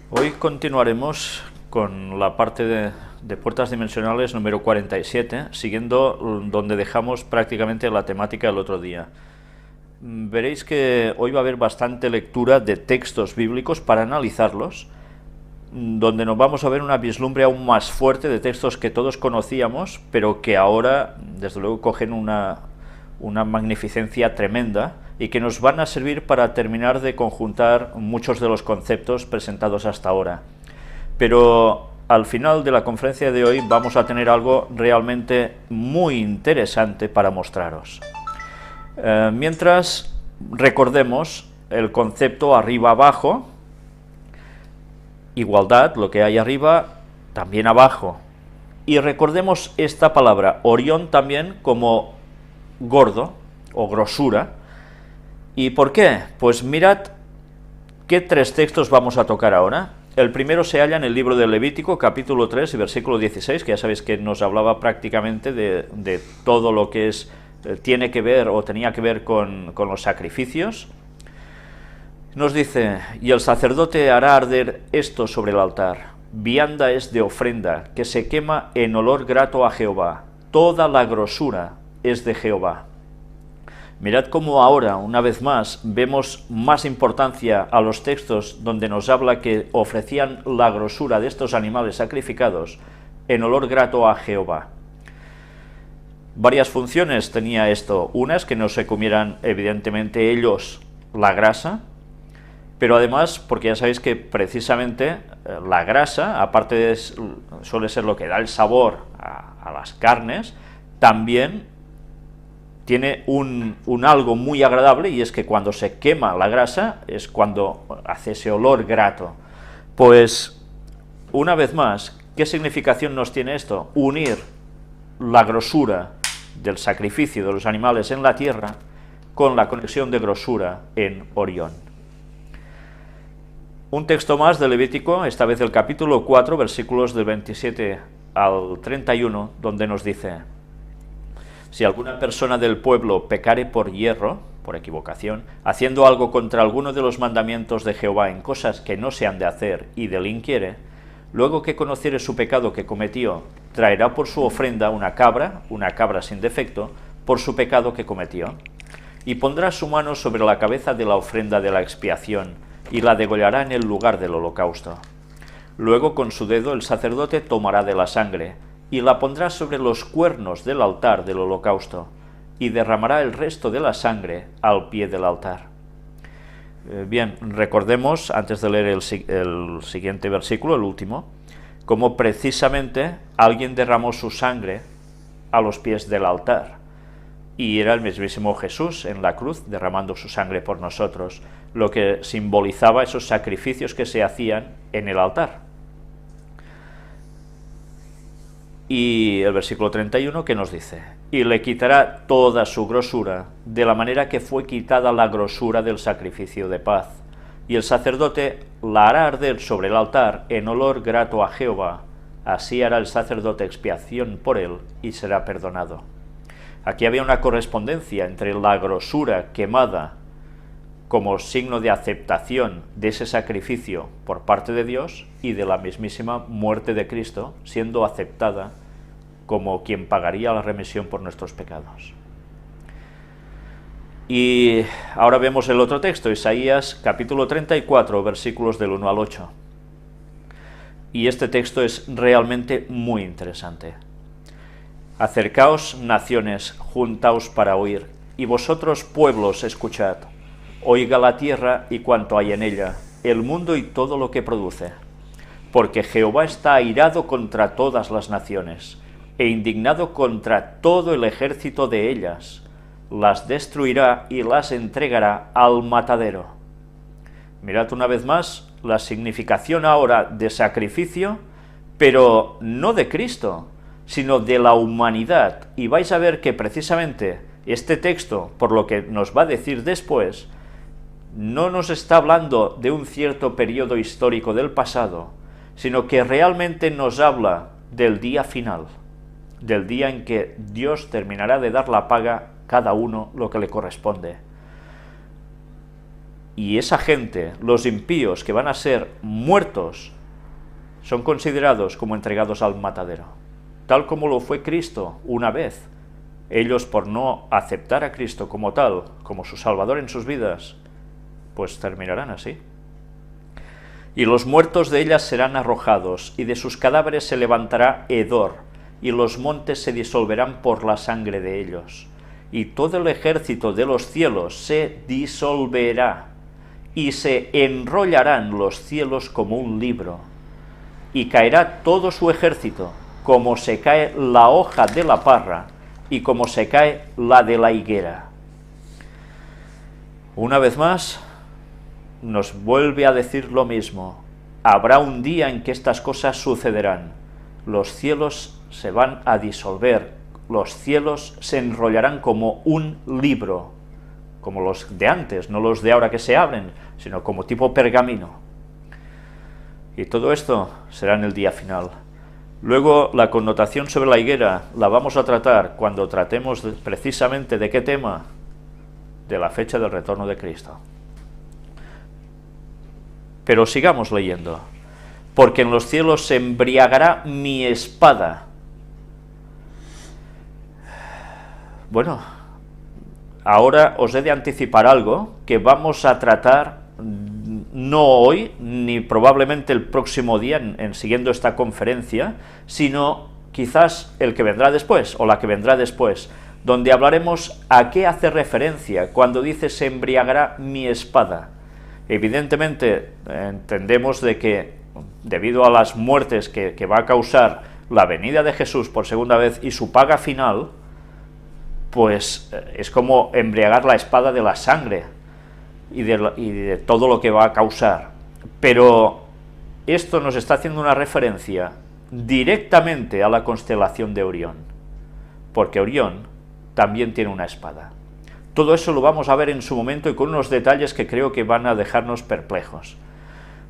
Hoy continuaremos con la parte de puertas dimensionales número 47, siguiendo donde dejamos prácticamente la temática del otro día. Veréis que hoy va a haber bastante lectura de textos bíblicos para analizarlos, donde nos vamos a ver una vislumbre aún más fuerte de textos que todos conocíamos, pero que ahora, desde luego, cogen una magnificencia tremenda y que nos van a servir para terminar de conjuntar muchos de los conceptos presentados hasta ahora. Pero al final de la conferencia de hoy vamos a tener algo realmente muy interesante para mostraros. Mientras recordemos el concepto arriba-abajo, igualdad, lo que hay arriba, también abajo. Y recordemos esta palabra, Orión, también como gordo o grosura. ¿Y por qué? Pues mirad qué tres textos vamos a tocar ahora. El primero se halla en el libro de Levítico, capítulo 3 y versículo 16, que ya sabéis que nos hablaba prácticamente de todo lo que tiene que ver o tenía que ver con los sacrificios. Nos dice: y el sacerdote hará arder esto sobre el altar. Vianda es de ofrenda, que se quema en olor grato a Jehová. Toda la grosura es de Jehová. Mirad cómo ahora, una vez más, vemos más importancia a los textos donde nos habla que ofrecían la grosura de estos animales sacrificados en olor grato a Jehová. Varias funciones tenía esto. Una es que no se comieran, evidentemente, ellos la grasa, pero además, porque ya sabéis que precisamente la grasa, aparte suele ser lo que da el sabor a las carnes, también tiene un algo muy agradable, y es que cuando se quema la grasa es cuando hace ese olor grato. Pues, una vez más, ¿qué significación nos tiene esto? Unir la grosura del sacrificio de los animales en la tierra con la conexión de grosura en Orión. Un texto más de Levítico, esta vez el capítulo 4, versículos del 27 al 31, donde nos dice: si alguna persona del pueblo pecare por hierro, por equivocación, haciendo algo contra alguno de los mandamientos de Jehová en cosas que no se han de hacer, y delinquiere, luego que conociere su pecado que cometió, traerá por su ofrenda una cabra sin defecto, por su pecado que cometió, y pondrá su mano sobre la cabeza de la ofrenda de la expiación, y la degollará en el lugar del holocausto. Luego con su dedo el sacerdote tomará de la sangre, y la pondrá sobre los cuernos del altar del holocausto, y derramará el resto de la sangre al pie del altar. Bien, recordemos, antes de leer el siguiente versículo, el último, cómo precisamente alguien derramó su sangre a los pies del altar, y era el mismísimo Jesús en la cruz derramando su sangre por nosotros, lo que simbolizaba esos sacrificios que se hacían en el altar. Y el versículo 31 que nos dice: y le quitará toda su grosura, de la manera que fue quitada la grosura del sacrificio de paz, y el sacerdote la hará arder sobre el altar en olor grato a Jehová, así hará el sacerdote expiación por él, y será perdonado. Aquí había una correspondencia entre la grosura quemada como signo de aceptación de ese sacrificio por parte de Dios, y de la mismísima muerte de Cristo siendo aceptada como quien pagaría la remisión por nuestros pecados. Y ahora vemos el otro texto, Isaías capítulo 34, versículos del 1 al 8. Y este texto es realmente muy interesante. Acercaos, naciones, juntaos para oír, y vosotros, pueblos, escuchad. Oiga la tierra y cuanto hay en ella, el mundo y todo lo que produce. Porque Jehová está airado contra todas las naciones, e indignado contra todo el ejército de ellas. Las destruirá y las entregará al matadero. Mirad una vez más la significación ahora de sacrificio, pero no de Cristo, sino de la humanidad. Y vais a ver que precisamente este texto, por lo que nos va a decir después, no nos está hablando de un cierto periodo histórico del pasado, sino que realmente nos habla del día final, del día en que Dios terminará de dar la paga a cada uno lo que le corresponde. Y esa gente, los impíos que van a ser muertos, son considerados como entregados al matadero, tal como lo fue Cristo una vez. Ellos, por no aceptar a Cristo como tal, como su Salvador en sus vidas, pues terminarán así. Y los muertos de ellas serán arrojados, y de sus cadáveres se levantará hedor, y los montes se disolverán por la sangre de ellos. Y todo el ejército de los cielos se disolverá, y se enrollarán los cielos como un libro, y caerá todo su ejército, como se cae la hoja de la parra, y como se cae la de la higuera. Una vez más, nos vuelve a decir lo mismo. Habrá un día en que estas cosas sucederán. Los cielos se van a disolver, los cielos se enrollarán como un libro, como los de antes, no los de ahora que se abren, sino como tipo pergamino. Y todo esto será en el día final. Luego, la connotación sobre la higuera la vamos a tratar cuando tratemos precisamente de qué tema, de la fecha del retorno de Cristo. Pero sigamos leyendo. Porque en los cielos se embriagará mi espada. Bueno, ahora os he de anticipar algo que vamos a tratar no hoy, ni probablemente el próximo día en siguiendo esta conferencia, sino quizás el que vendrá después, o la que vendrá después, donde hablaremos a qué hace referencia cuando dice se embriagará mi espada. Evidentemente entendemos de que debido a las muertes que va a causar la venida de Jesús por segunda vez y su paga final, pues es como embriagar la espada de la sangre y de todo lo que va a causar. Pero esto nos está haciendo una referencia directamente a la constelación de Orión, porque Orión también tiene una espada. Todo eso lo vamos a ver en su momento y con unos detalles que creo que van a dejarnos perplejos.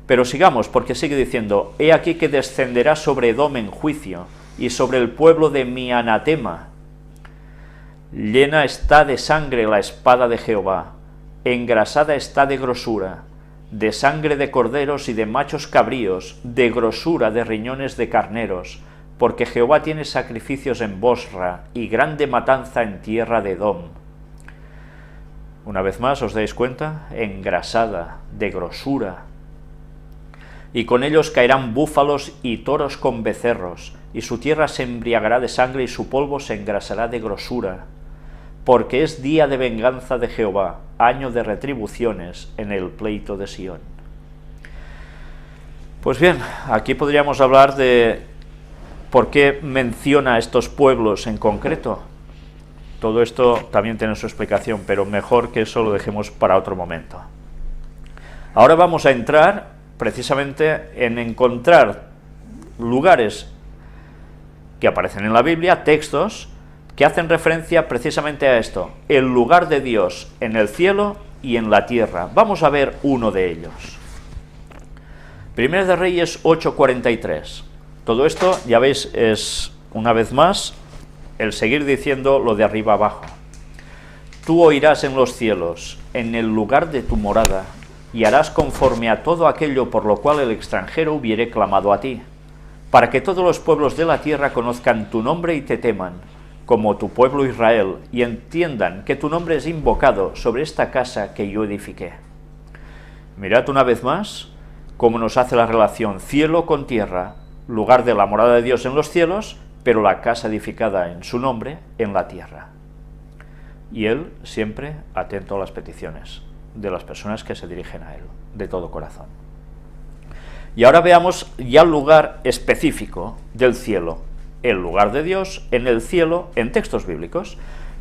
Pero sigamos, porque sigue diciendo: he aquí que descenderá sobre Edom en juicio, y sobre el pueblo de mi anatema. Llena está de sangre la espada de Jehová, engrasada está de grosura, de sangre de corderos y de machos cabríos, de grosura de riñones de carneros, porque Jehová tiene sacrificios en Bosra, y grande matanza en tierra de Edom. Una vez más, ¿os dais cuenta? Engrasada, de grosura. Y con ellos caerán búfalos y toros con becerros, y su tierra se embriagará de sangre y su polvo se engrasará de grosura, porque es día de venganza de Jehová, año de retribuciones en el pleito de Sión. Pues bien, aquí podríamos hablar de por qué menciona a estos pueblos en concreto. Todo esto también tiene su explicación, pero mejor que eso lo dejemos para otro momento. Ahora vamos a entrar precisamente en encontrar lugares que aparecen en la Biblia, textos que hacen referencia precisamente a esto, el lugar de Dios en el cielo y en la tierra. Vamos a ver uno de ellos. Primera de Reyes 8:43. Todo esto, ya veis, es una vez más el seguir diciendo lo de arriba abajo. Tú oirás en los cielos, en el lugar de tu morada, y harás conforme a todo aquello por lo cual el extranjero hubiere clamado a ti, para que todos los pueblos de la tierra conozcan tu nombre y te teman, como tu pueblo Israel, y entiendan que tu nombre es invocado sobre esta casa que yo edifiqué. Mirad una vez más cómo nos hace la relación cielo con tierra, lugar de la morada de Dios en los cielos, pero la casa edificada en su nombre en la tierra. Y Él siempre atento a las peticiones de las personas que se dirigen a Él, de todo corazón. Y ahora veamos ya el lugar específico del cielo, el lugar de Dios en el cielo en textos bíblicos.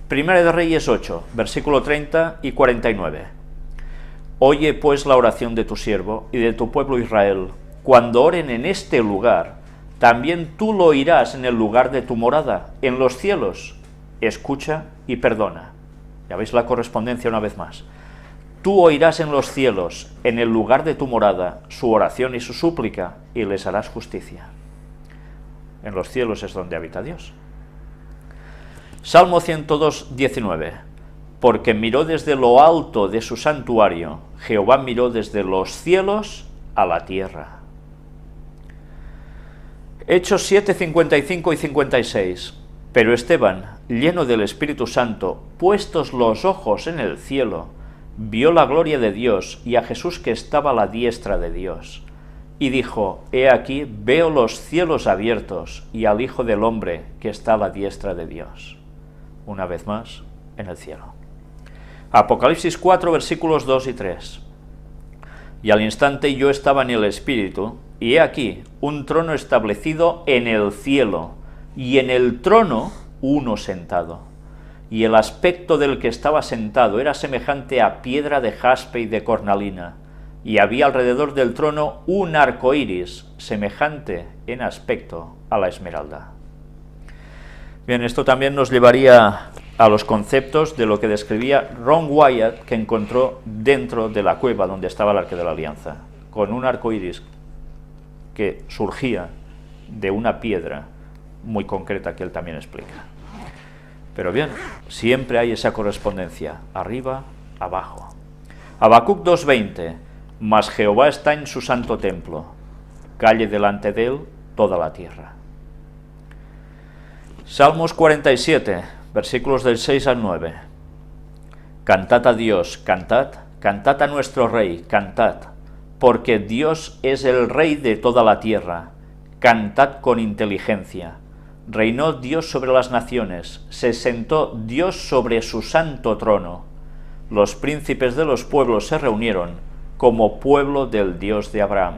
Primera de Reyes 8, versículo 30 y 49. Oye pues la oración de tu siervo y de tu pueblo Israel, cuando oren en este lugar, también tú lo oirás en el lugar de tu morada, en los cielos. Escucha y perdona. Ya veis la correspondencia una vez más. Tú oirás en los cielos, en el lugar de tu morada, su oración y su súplica, y les harás justicia. En los cielos es donde habita Dios. Salmo 102, 19. porque miró desde lo alto de su santuario, Jehová miró desde los cielos a la tierra. Hechos 7, 55 y 56. Pero Esteban, lleno del Espíritu Santo, puestos los ojos en el cielo, vio la gloria de Dios y a Jesús que estaba a la diestra de Dios. Y dijo, he aquí, veo los cielos abiertos y al Hijo del Hombre que está a la diestra de Dios. Una vez más, en el cielo. Apocalipsis 4, versículos 2 y 3. Y al instante yo estaba en el Espíritu, y he aquí, un trono establecido en el cielo, y en el trono uno sentado. Y el aspecto del que estaba sentado era semejante a piedra de jaspe y de cornalina, y había alrededor del trono un arco iris, semejante en aspecto a la esmeralda. Bien, esto también nos llevaría a los conceptos de lo que describía Ron Wyatt, que encontró dentro de la cueva donde estaba el Arca de la Alianza, con un arco iris que surgía de una piedra muy concreta que él también explica. Pero bien, siempre hay esa correspondencia, arriba, abajo. Habacuc 2:20, mas Jehová está en su santo templo, calle delante de él toda la tierra. Salmos 47, versículos del 6 al 9. Cantad a Dios, cantad, cantad a nuestro Rey, cantad, porque Dios es el Rey de toda la tierra, cantad con inteligencia. Reinó Dios sobre las naciones, se sentó Dios sobre su santo trono. Los príncipes de los pueblos se reunieron como pueblo del Dios de Abraham.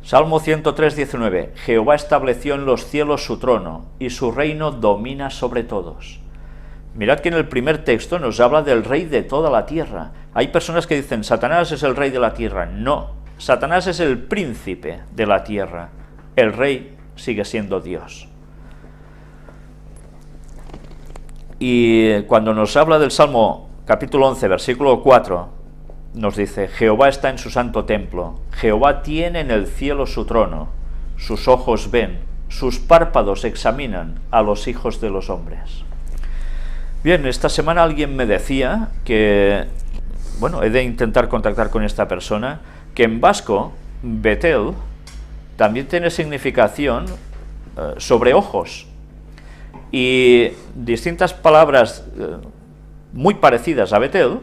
Salmo 103:19. Jehová estableció en los cielos su trono, y su reino domina sobre todos. Mirad que en el primer texto nos habla del rey de toda la tierra. Hay personas que dicen, Satanás es el rey de la tierra. No, Satanás es el príncipe de la tierra. El rey sigue siendo Dios. Y cuando nos habla del Salmo capítulo 11, versículo 4, nos dice, Jehová está en su santo templo, Jehová tiene en el cielo su trono, sus ojos ven, sus párpados examinan a los hijos de los hombres. Bien, esta semana alguien me decía que, bueno, he de intentar contactar con esta persona, que en vasco, Betel, también tiene significación sobre ojos. Y distintas palabras muy parecidas a Betel,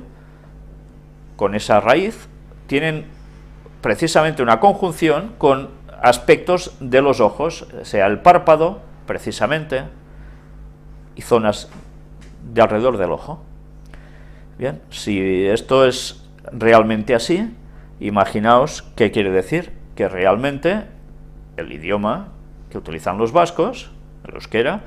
con esa raíz, tienen precisamente una conjunción con aspectos de los ojos, sea el párpado, precisamente, y zonas de alrededor del ojo. Bien, si esto es realmente así, imaginaos qué quiere decir, que realmente el idioma que utilizan los vascos, el euskera,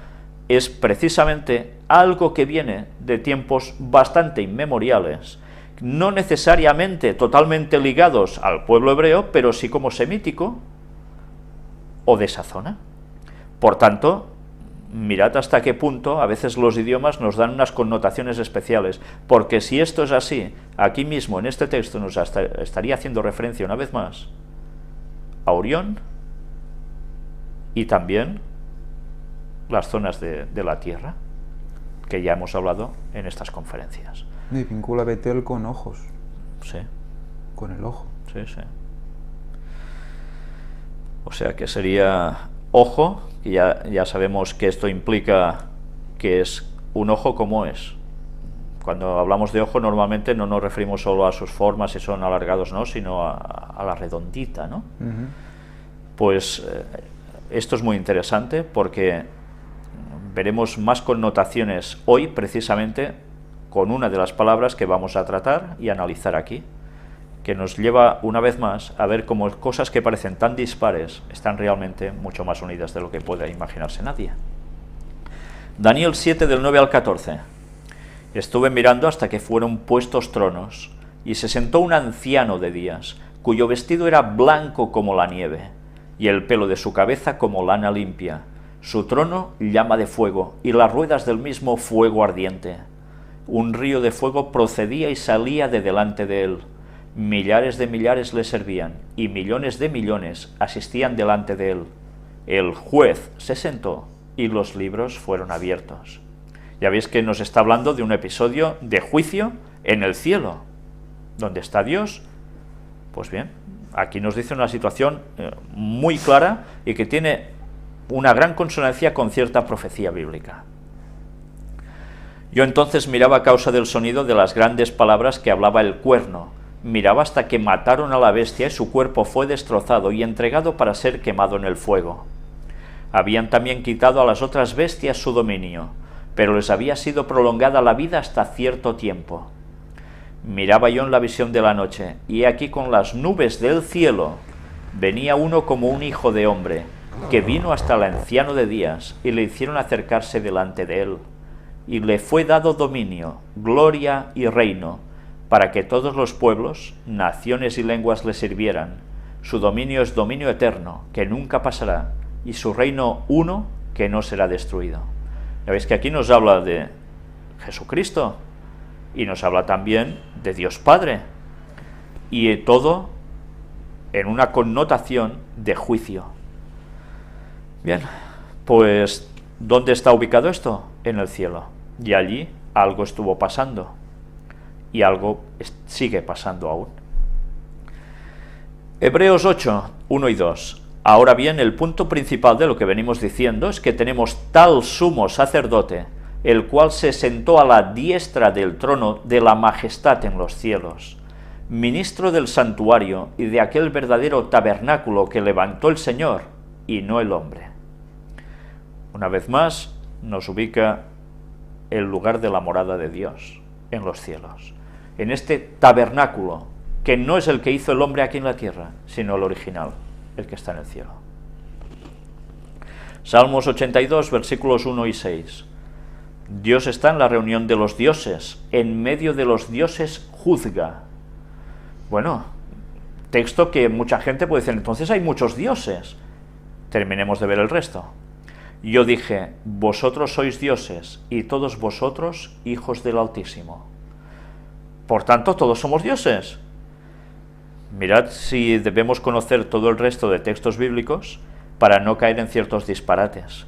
es precisamente algo que viene de tiempos bastante inmemoriales, no necesariamente totalmente ligados al pueblo hebreo, pero sí como semítico o de esa zona. Por tanto, mirad hasta qué punto a veces los idiomas nos dan unas connotaciones especiales, porque si esto es así, aquí mismo en este texto nos estaría haciendo referencia una vez más a Orión y también las zonas de la Tierra, que ya hemos hablado en estas conferencias. Y vincula Betel con ojos. Sí. Con el ojo. Sí, sí. O sea que sería ojo, y ya sabemos que esto implica que es un ojo como es. Cuando hablamos de ojo normalmente no nos referimos solo a sus formas, si son alargados, ¿no?, sino a la redondita, ¿no? Uh-huh. Pues esto es muy interesante porque veremos más connotaciones hoy precisamente con una de las palabras que vamos a tratar y analizar aquí, que nos lleva una vez más a ver cómo cosas que parecen tan dispares están realmente mucho más unidas de lo que puede imaginarse nadie. Daniel 7 del 9 al 14. Estuve mirando hasta que fueron puestos tronos, y se sentó un anciano de días, cuyo vestido era blanco como la nieve, y el pelo de su cabeza como lana limpia. Su trono llama de fuego, y las ruedas del mismo fuego ardiente. Un río de fuego procedía y salía de delante de él. Millares de millares le servían, y millones de millones asistían delante de él. El juez se sentó, y los libros fueron abiertos. Ya veis que nos está hablando de un episodio de juicio en el cielo. ¿Dónde está Dios? Pues bien, aquí nos dice una situación muy clara y que tiene una gran consonancia con cierta profecía bíblica. Yo entonces miraba a causa del sonido de las grandes palabras que hablaba el cuerno. Miraba hasta que mataron a la bestia y su cuerpo fue destrozado y entregado para ser quemado en el fuego. Habían también quitado a las otras bestias su dominio, pero les había sido prolongada la vida hasta cierto tiempo. Miraba yo en la visión de la noche, y he aquí con las nubes del cielo venía uno como un hijo de hombre, que vino hasta el anciano de días, y le hicieron acercarse delante de él. Y le fue dado dominio, gloria y reino, para que todos los pueblos, naciones y lenguas le sirvieran. Su dominio es dominio eterno, que nunca pasará, y su reino uno, que no será destruido. Ya veis que aquí nos habla de Jesucristo, y nos habla también de Dios Padre, y todo en una connotación de juicio. Bien, pues ¿dónde está ubicado esto? En el cielo. Y allí algo estuvo pasando, y algo sigue pasando aún. Hebreos 8, 1 y 2. Ahora bien, el punto principal de lo que venimos diciendo es que tenemos tal sumo sacerdote, el cual se sentó a la diestra del trono de la majestad en los cielos, ministro del santuario y de aquel verdadero tabernáculo que levantó el Señor y no el hombre. Una vez más, nos ubica el lugar de la morada de Dios en los cielos, en este tabernáculo, que no es el que hizo el hombre aquí en la tierra, sino el original, el que está en el cielo. Salmos 82, versículos 1 y 6. Dios está en la reunión de los dioses, en medio de los dioses juzga. Bueno, texto que mucha gente puede decir, entonces hay muchos dioses. Terminemos de ver el resto. Yo dije, vosotros sois dioses, y todos vosotros hijos del Altísimo. Por tanto, todos somos dioses. Mirad si debemos conocer todo el resto de textos bíblicos para no caer en ciertos disparates.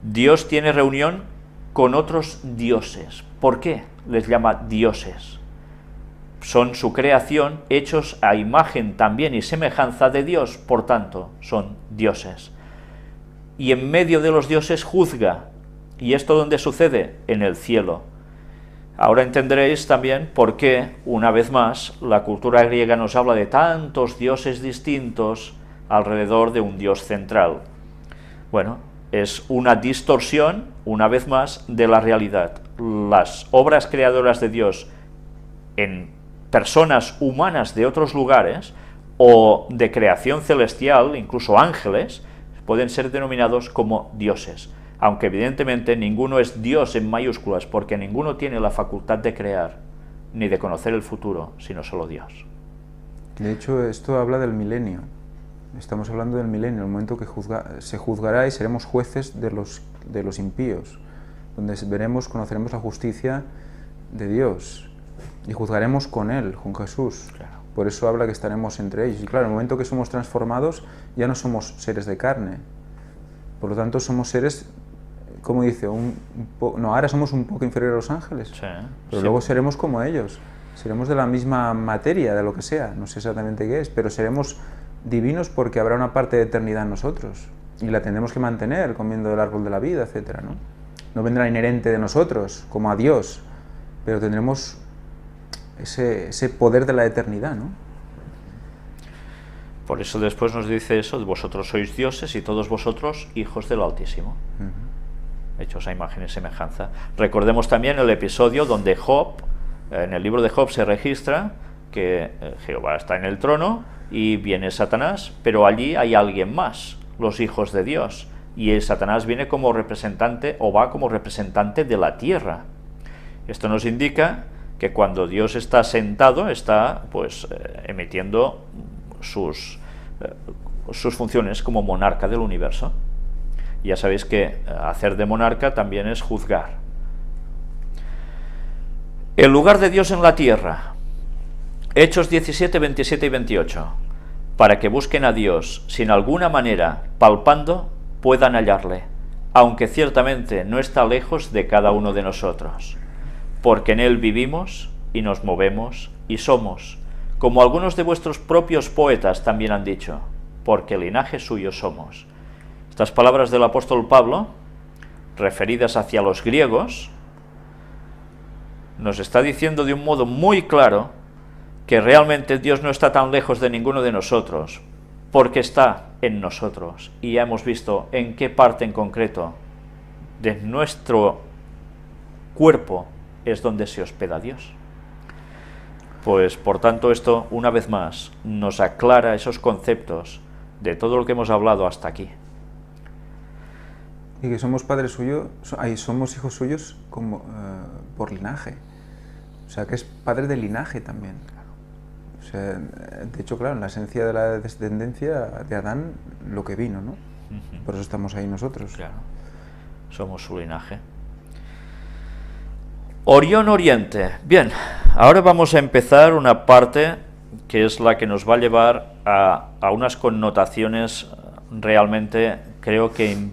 Dios tiene reunión con otros dioses. ¿Por qué les llama dioses? Son su creación, hechos a imagen también y semejanza de Dios, por tanto, son dioses. Y en medio de los dioses juzga. ¿Y esto dónde sucede? En el cielo. Ahora entenderéis también por qué, una vez más, la cultura griega nos habla de tantos dioses distintos alrededor de un dios central. Bueno, es una distorsión, una vez más, de la realidad. Las obras creadoras de Dios en personas humanas de otros lugares o de creación celestial, incluso ángeles, pueden ser denominados como dioses, aunque evidentemente ninguno es Dios en mayúsculas, porque ninguno tiene la facultad de crear ni de conocer el futuro, sino solo Dios. De hecho, esto habla del milenio. Estamos hablando del milenio, el momento que se juzgará y seremos jueces de los impíos, donde veremos, conoceremos la justicia de Dios y juzgaremos con Él, con Jesús. Claro. Por eso habla que estaremos entre ellos. Y claro, en el momento que somos transformados, ya no somos seres de carne. Por lo tanto, somos seres, como dice, ahora somos un poco inferiores a los ángeles, Sí, pero sí. luego seremos como ellos. Seremos de la misma materia, de lo que sea, no sé exactamente qué es, pero seremos divinos porque habrá una parte de eternidad en nosotros y la tendremos que mantener comiendo del árbol de la vida, etcétera, ¿no? No vendrá inherente de nosotros, como a Dios, pero tendremos ese poder de la eternidad, ¿no? Por eso después nos dice eso, vosotros sois dioses y todos vosotros hijos del Altísimo. Hechos a imagen y semejanza. Recordemos también el episodio donde Job, en el libro de Job se registra que Jehová está en el trono y viene Satanás, pero allí hay alguien más, los hijos de Dios, y el Satanás viene como representante o va como representante de la tierra. Esto nos indica que cuando Dios está sentado, está pues emitiendo sus funciones como monarca del universo. Y ya sabéis que hacer de monarca también es juzgar. El lugar de Dios en la tierra. Hechos 17, 27 y 28. Para que busquen a Dios, sin alguna manera, palpando, puedan hallarle. aunque ciertamente no está lejos de cada uno de nosotros, porque en él vivimos y nos movemos y somos, como algunos de vuestros propios poetas también han dicho, porque linaje suyo somos. Estas palabras del apóstol Pablo, referidas hacia los griegos, nos está diciendo de un modo muy claro que realmente Dios no está tan lejos de ninguno de nosotros, porque está en nosotros, y ya hemos visto en qué parte en concreto de nuestro cuerpo es donde se hospeda Dios. Pues por tanto esto, una vez más, nos aclara esos conceptos de todo lo que hemos hablado hasta aquí. Y que somos padres suyos, somos hijos suyos como, por linaje. O sea, que es padre de linaje también. O sea, de hecho, claro, en la esencia de la descendencia de Adán, lo que vino, ¿no? Por eso estamos ahí nosotros. Claro, somos su linaje. Orión Oriente. Bien, ahora vamos a empezar una parte que es la que nos va a llevar a unas connotaciones realmente, creo que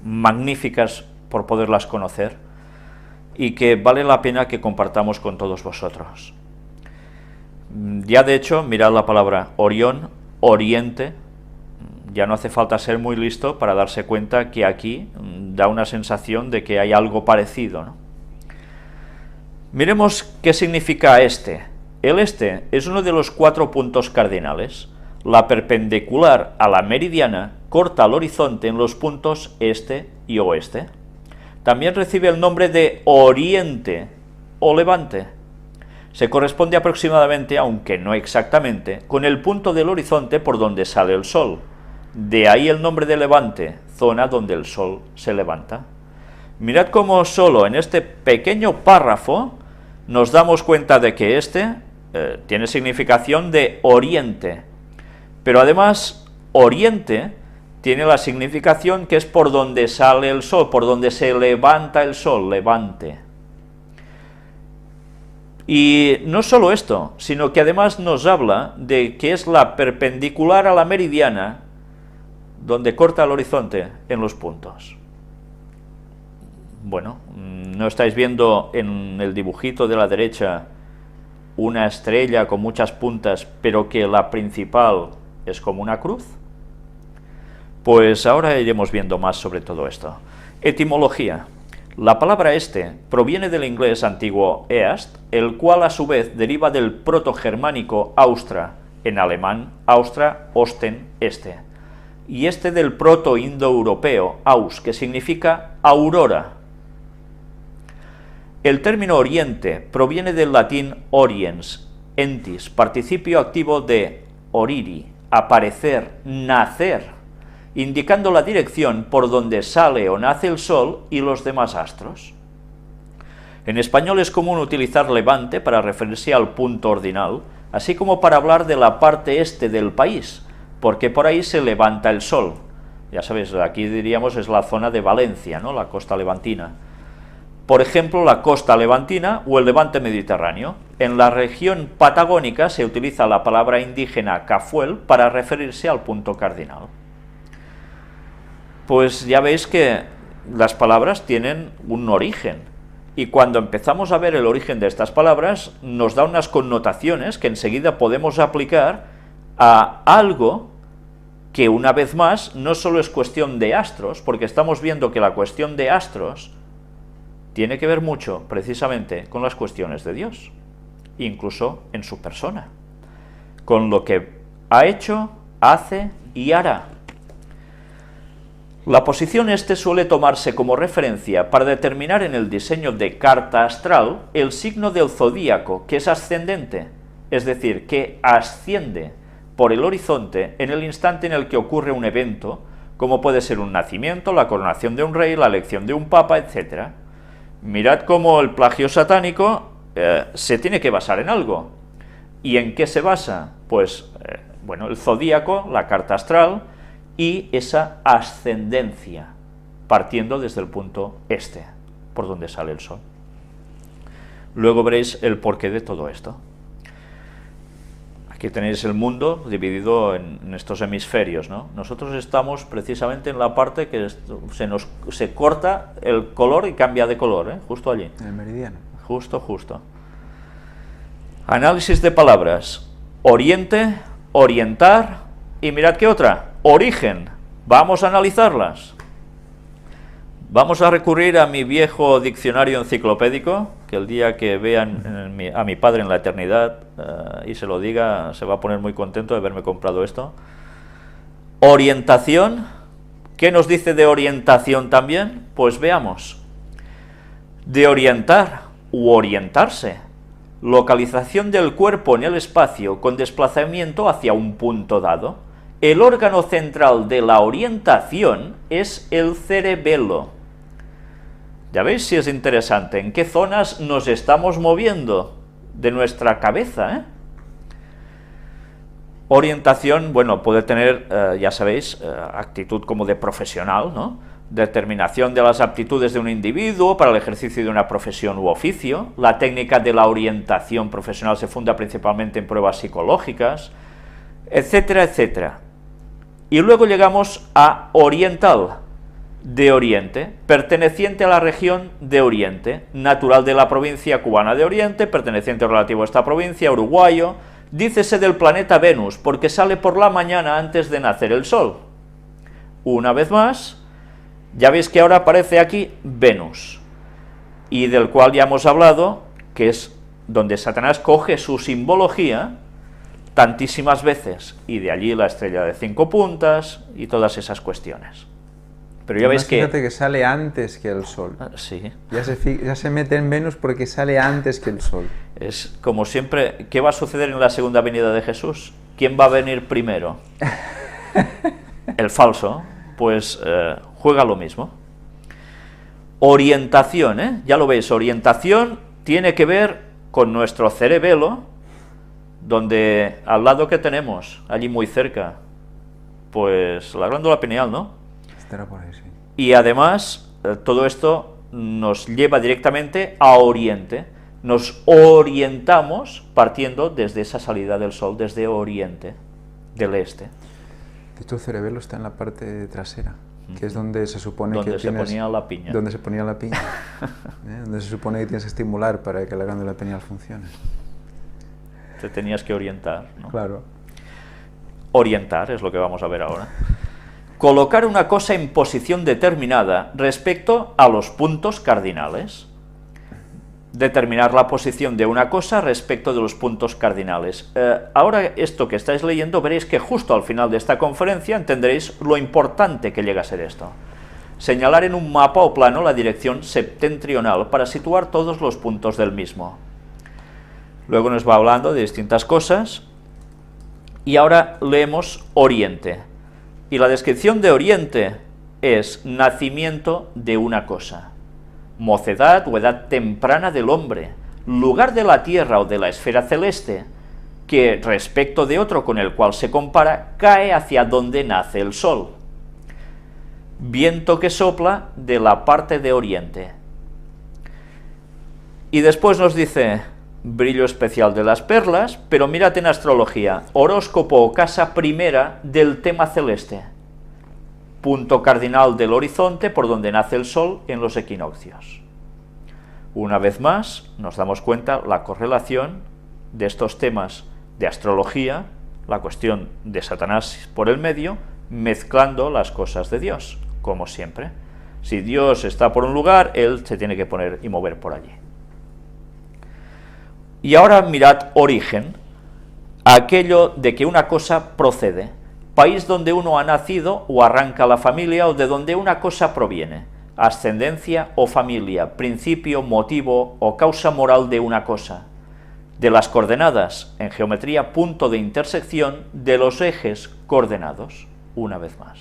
magníficas por poderlas conocer y que vale la pena que compartamos con todos vosotros. Ya de hecho, mirad la palabra Orión, Oriente, ya no hace falta ser muy listo para darse cuenta que aquí da una sensación de que hay algo parecido, ¿no? Miremos qué significa este. El este es uno de los 4 puntos cardinales. La perpendicular a la meridiana corta el horizonte en los puntos este y oeste. También recibe el nombre de Oriente o Levante. Se corresponde aproximadamente, aunque no exactamente, con el punto del horizonte por donde sale el sol. De ahí el nombre de Levante, zona donde el sol se levanta. Mirad cómo solo en este pequeño párrafo nos damos cuenta de que este tiene significación de oriente, pero además oriente tiene la significación que es por donde sale el sol, por donde se levanta el sol, levante. Y no solo esto, sino que además nos habla de que es la perpendicular a la meridiana donde corta el horizonte en los puntos. Bueno, ¿no estáis viendo en el dibujito de la derecha una estrella con muchas puntas, pero que la principal es como una cruz? Pues ahora iremos viendo más sobre todo esto. Etimología. La palabra este proviene del inglés antiguo east, el cual a su vez deriva del protogermánico austra, en alemán austra, osten, este, y este del proto-indoeuropeo aus, que significa aurora. El término oriente proviene del latín oriens, entis, participio activo de oriri, aparecer, nacer, indicando la dirección por donde sale o nace el sol y los demás astros. En español es común utilizar levante para referirse al punto ordinal, así como para hablar de la parte este del país, porque por ahí se levanta el sol. Ya sabéis, aquí diríamos es la zona de Valencia, ¿no? La costa levantina. Por ejemplo, la costa levantina o el levante mediterráneo. En la región patagónica se utiliza la palabra indígena cafuel para referirse al punto cardinal. Pues ya veis que las palabras tienen un origen, y cuando empezamos a ver el origen de estas palabras, nos da unas connotaciones que enseguida podemos aplicar a algo que, una vez más, no solo es cuestión de astros, porque estamos viendo que la cuestión de astros tiene que ver mucho, precisamente, con las cuestiones de Dios, incluso en su persona, con lo que ha hecho, hace y hará. La posición este suele tomarse como referencia para determinar en el diseño de carta astral el signo del zodíaco, que es ascendente, es decir, que asciende por el horizonte en el instante en el que ocurre un evento, como puede ser un nacimiento, la coronación de un rey, la elección de un papa, etc. Mirad cómo el plagio satánico se tiene que basar en algo. ¿Y en qué se basa? Pues, bueno, el zodíaco, la carta astral, y esa ascendencia, partiendo desde el punto este, por donde sale el sol. Luego veréis el porqué de todo esto. Aquí tenéis el mundo dividido en estos hemisferios, ¿no? Nosotros estamos precisamente en la parte que se corta el color y cambia de color, ¿eh? Justo allí. En el meridiano. Justo, justo. Análisis de palabras. Oriente, orientar, y mirad qué otra, origen. Vamos a analizarlas. Vamos a recurrir a mi viejo diccionario enciclopédico, que el día que vean a mi padre en la eternidad y se lo diga, se va a poner muy contento de haberme comprado esto. Orientación. ¿Qué nos dice de orientación también? Pues veamos. De orientar u orientarse. Localización del cuerpo en el espacio con desplazamiento hacia un punto dado. El órgano central de la orientación es el cerebelo. Ya veis si es interesante, en qué zonas nos estamos moviendo de nuestra cabeza, ¿eh? Orientación, bueno, puede tener, ya sabéis, actitud como de profesional, ¿no? Determinación de las aptitudes de un individuo para el ejercicio de una profesión u oficio. La técnica de la orientación profesional se funda principalmente en pruebas psicológicas, etcétera, etcétera. Y luego llegamos a oriental, de Oriente, perteneciente a la región de Oriente, natural de la provincia cubana de Oriente, perteneciente relativo a esta provincia, uruguayo, dícese del planeta Venus, porque sale por la mañana antes de nacer el sol. Una vez más, ya veis que ahora aparece aquí Venus, y del cual ya hemos hablado, que es donde Satanás coge su simbología tantísimas veces, y de allí la estrella de 5 puntas, y todas esas cuestiones. Pero ya veis que... Fíjate que sale antes que el Sol. Sí. Ya se mete en Venus porque sale antes que el Sol. Es como siempre, ¿qué va a suceder en la segunda venida de Jesús? ¿Quién va a venir primero? El falso. Pues juega lo mismo. Orientación, ¿eh? Ya lo veis, orientación tiene que ver con nuestro cerebelo, donde al lado que tenemos, allí muy cerca, pues la glándula pineal, ¿no? Por ahí, sí. Y además, todo esto nos lleva directamente a Oriente. Nos orientamos partiendo desde esa salida del sol, desde Oriente, del este. De hecho, el cerebelo está en la parte trasera, que es donde se supone donde que se ponía la piña. Donde se ponía la piña. Donde se supone que tienes que estimular para que la glándula pineal funcione. Te tenías que orientar, ¿no? Claro. Orientar es lo que vamos a ver ahora. Colocar una cosa en posición determinada respecto a los puntos cardinales. Determinar la posición de una cosa respecto de los puntos cardinales. Ahora esto que estáis leyendo veréis que justo al final de esta conferencia entenderéis lo importante que llega a ser esto. Señalar en un mapa o plano la dirección septentrional para situar todos los puntos del mismo. Luego nos va hablando de distintas cosas y ahora leemos Oriente. Y la descripción de Oriente es nacimiento de una cosa, mocedad o edad temprana del hombre, lugar de la tierra o de la esfera celeste, que respecto de otro con el cual se compara, cae hacia donde nace el sol. Viento que sopla de la parte de Oriente. Y después nos dice, brillo especial de las perlas, pero mirad en astrología, horóscopo o casa primera del tema celeste, punto cardinal del horizonte por donde nace el sol en los equinoccios. Una vez más, nos damos cuenta la correlación de estos temas de astrología, la cuestión de Satanás por el medio, mezclando las cosas de Dios, como siempre. Si Dios está por un lugar, Él se tiene que poner y mover por allí. Y ahora mirad origen, aquello de que una cosa procede, país donde uno ha nacido o arranca la familia o de donde una cosa proviene, ascendencia o familia, principio, motivo o causa moral de una cosa. De las coordenadas, en geometría, punto de intersección de los ejes coordenados, una vez más.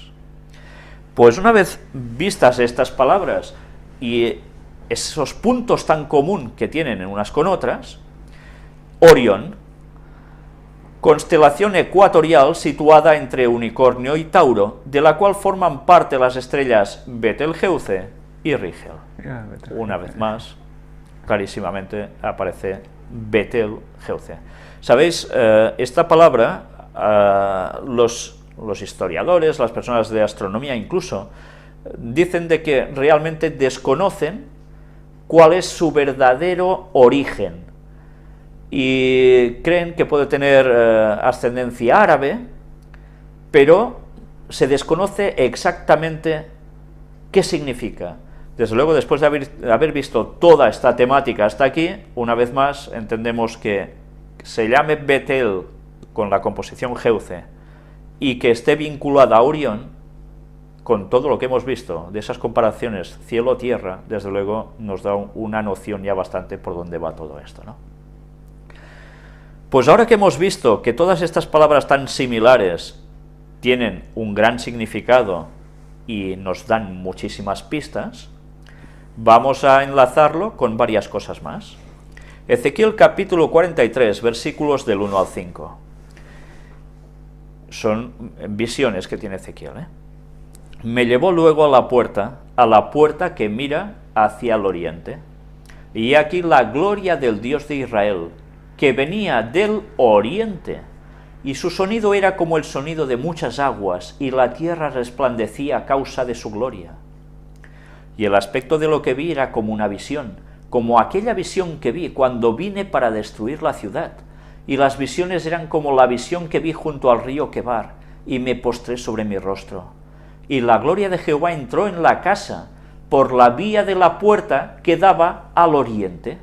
Pues una vez vistas estas palabras y esos puntos tan común que tienen en unas con otras, Orión, constelación ecuatorial situada entre Unicornio y Tauro, de la cual forman parte las estrellas Betelgeuse y Rigel. Una vez más, clarísimamente aparece Betelgeuse. Sabéis, esta palabra, los historiadores, las personas de astronomía incluso, dicen de que realmente desconocen cuál es su verdadero origen y creen que puede tener ascendencia árabe, pero se desconoce exactamente qué significa. Desde luego, después de haber visto toda esta temática hasta aquí, una vez más entendemos que se llame Betel con la composición Geuce y que esté vinculada a Orión, con todo lo que hemos visto de esas comparaciones cielo-tierra, desde luego nos da una noción ya bastante por dónde va todo esto, ¿no? Pues ahora que hemos visto que todas estas palabras tan similares tienen un gran significado y nos dan muchísimas pistas, vamos a enlazarlo con varias cosas más. Ezequiel capítulo 43, versículos del 1 al 5. Son visiones que tiene Ezequiel, ¿eh? Me llevó luego a la puerta que mira hacia el oriente, y aquí la gloria del Dios de Israel, que venía del oriente, y su sonido era como el sonido de muchas aguas, y la tierra resplandecía a causa de su gloria. Y el aspecto de lo que vi era como una visión, como aquella visión que vi cuando vine para destruir la ciudad, y las visiones eran como la visión que vi junto al río Quebar, y me postré sobre mi rostro. Y la gloria de Jehová entró en la casa, por la vía de la puerta que daba al oriente.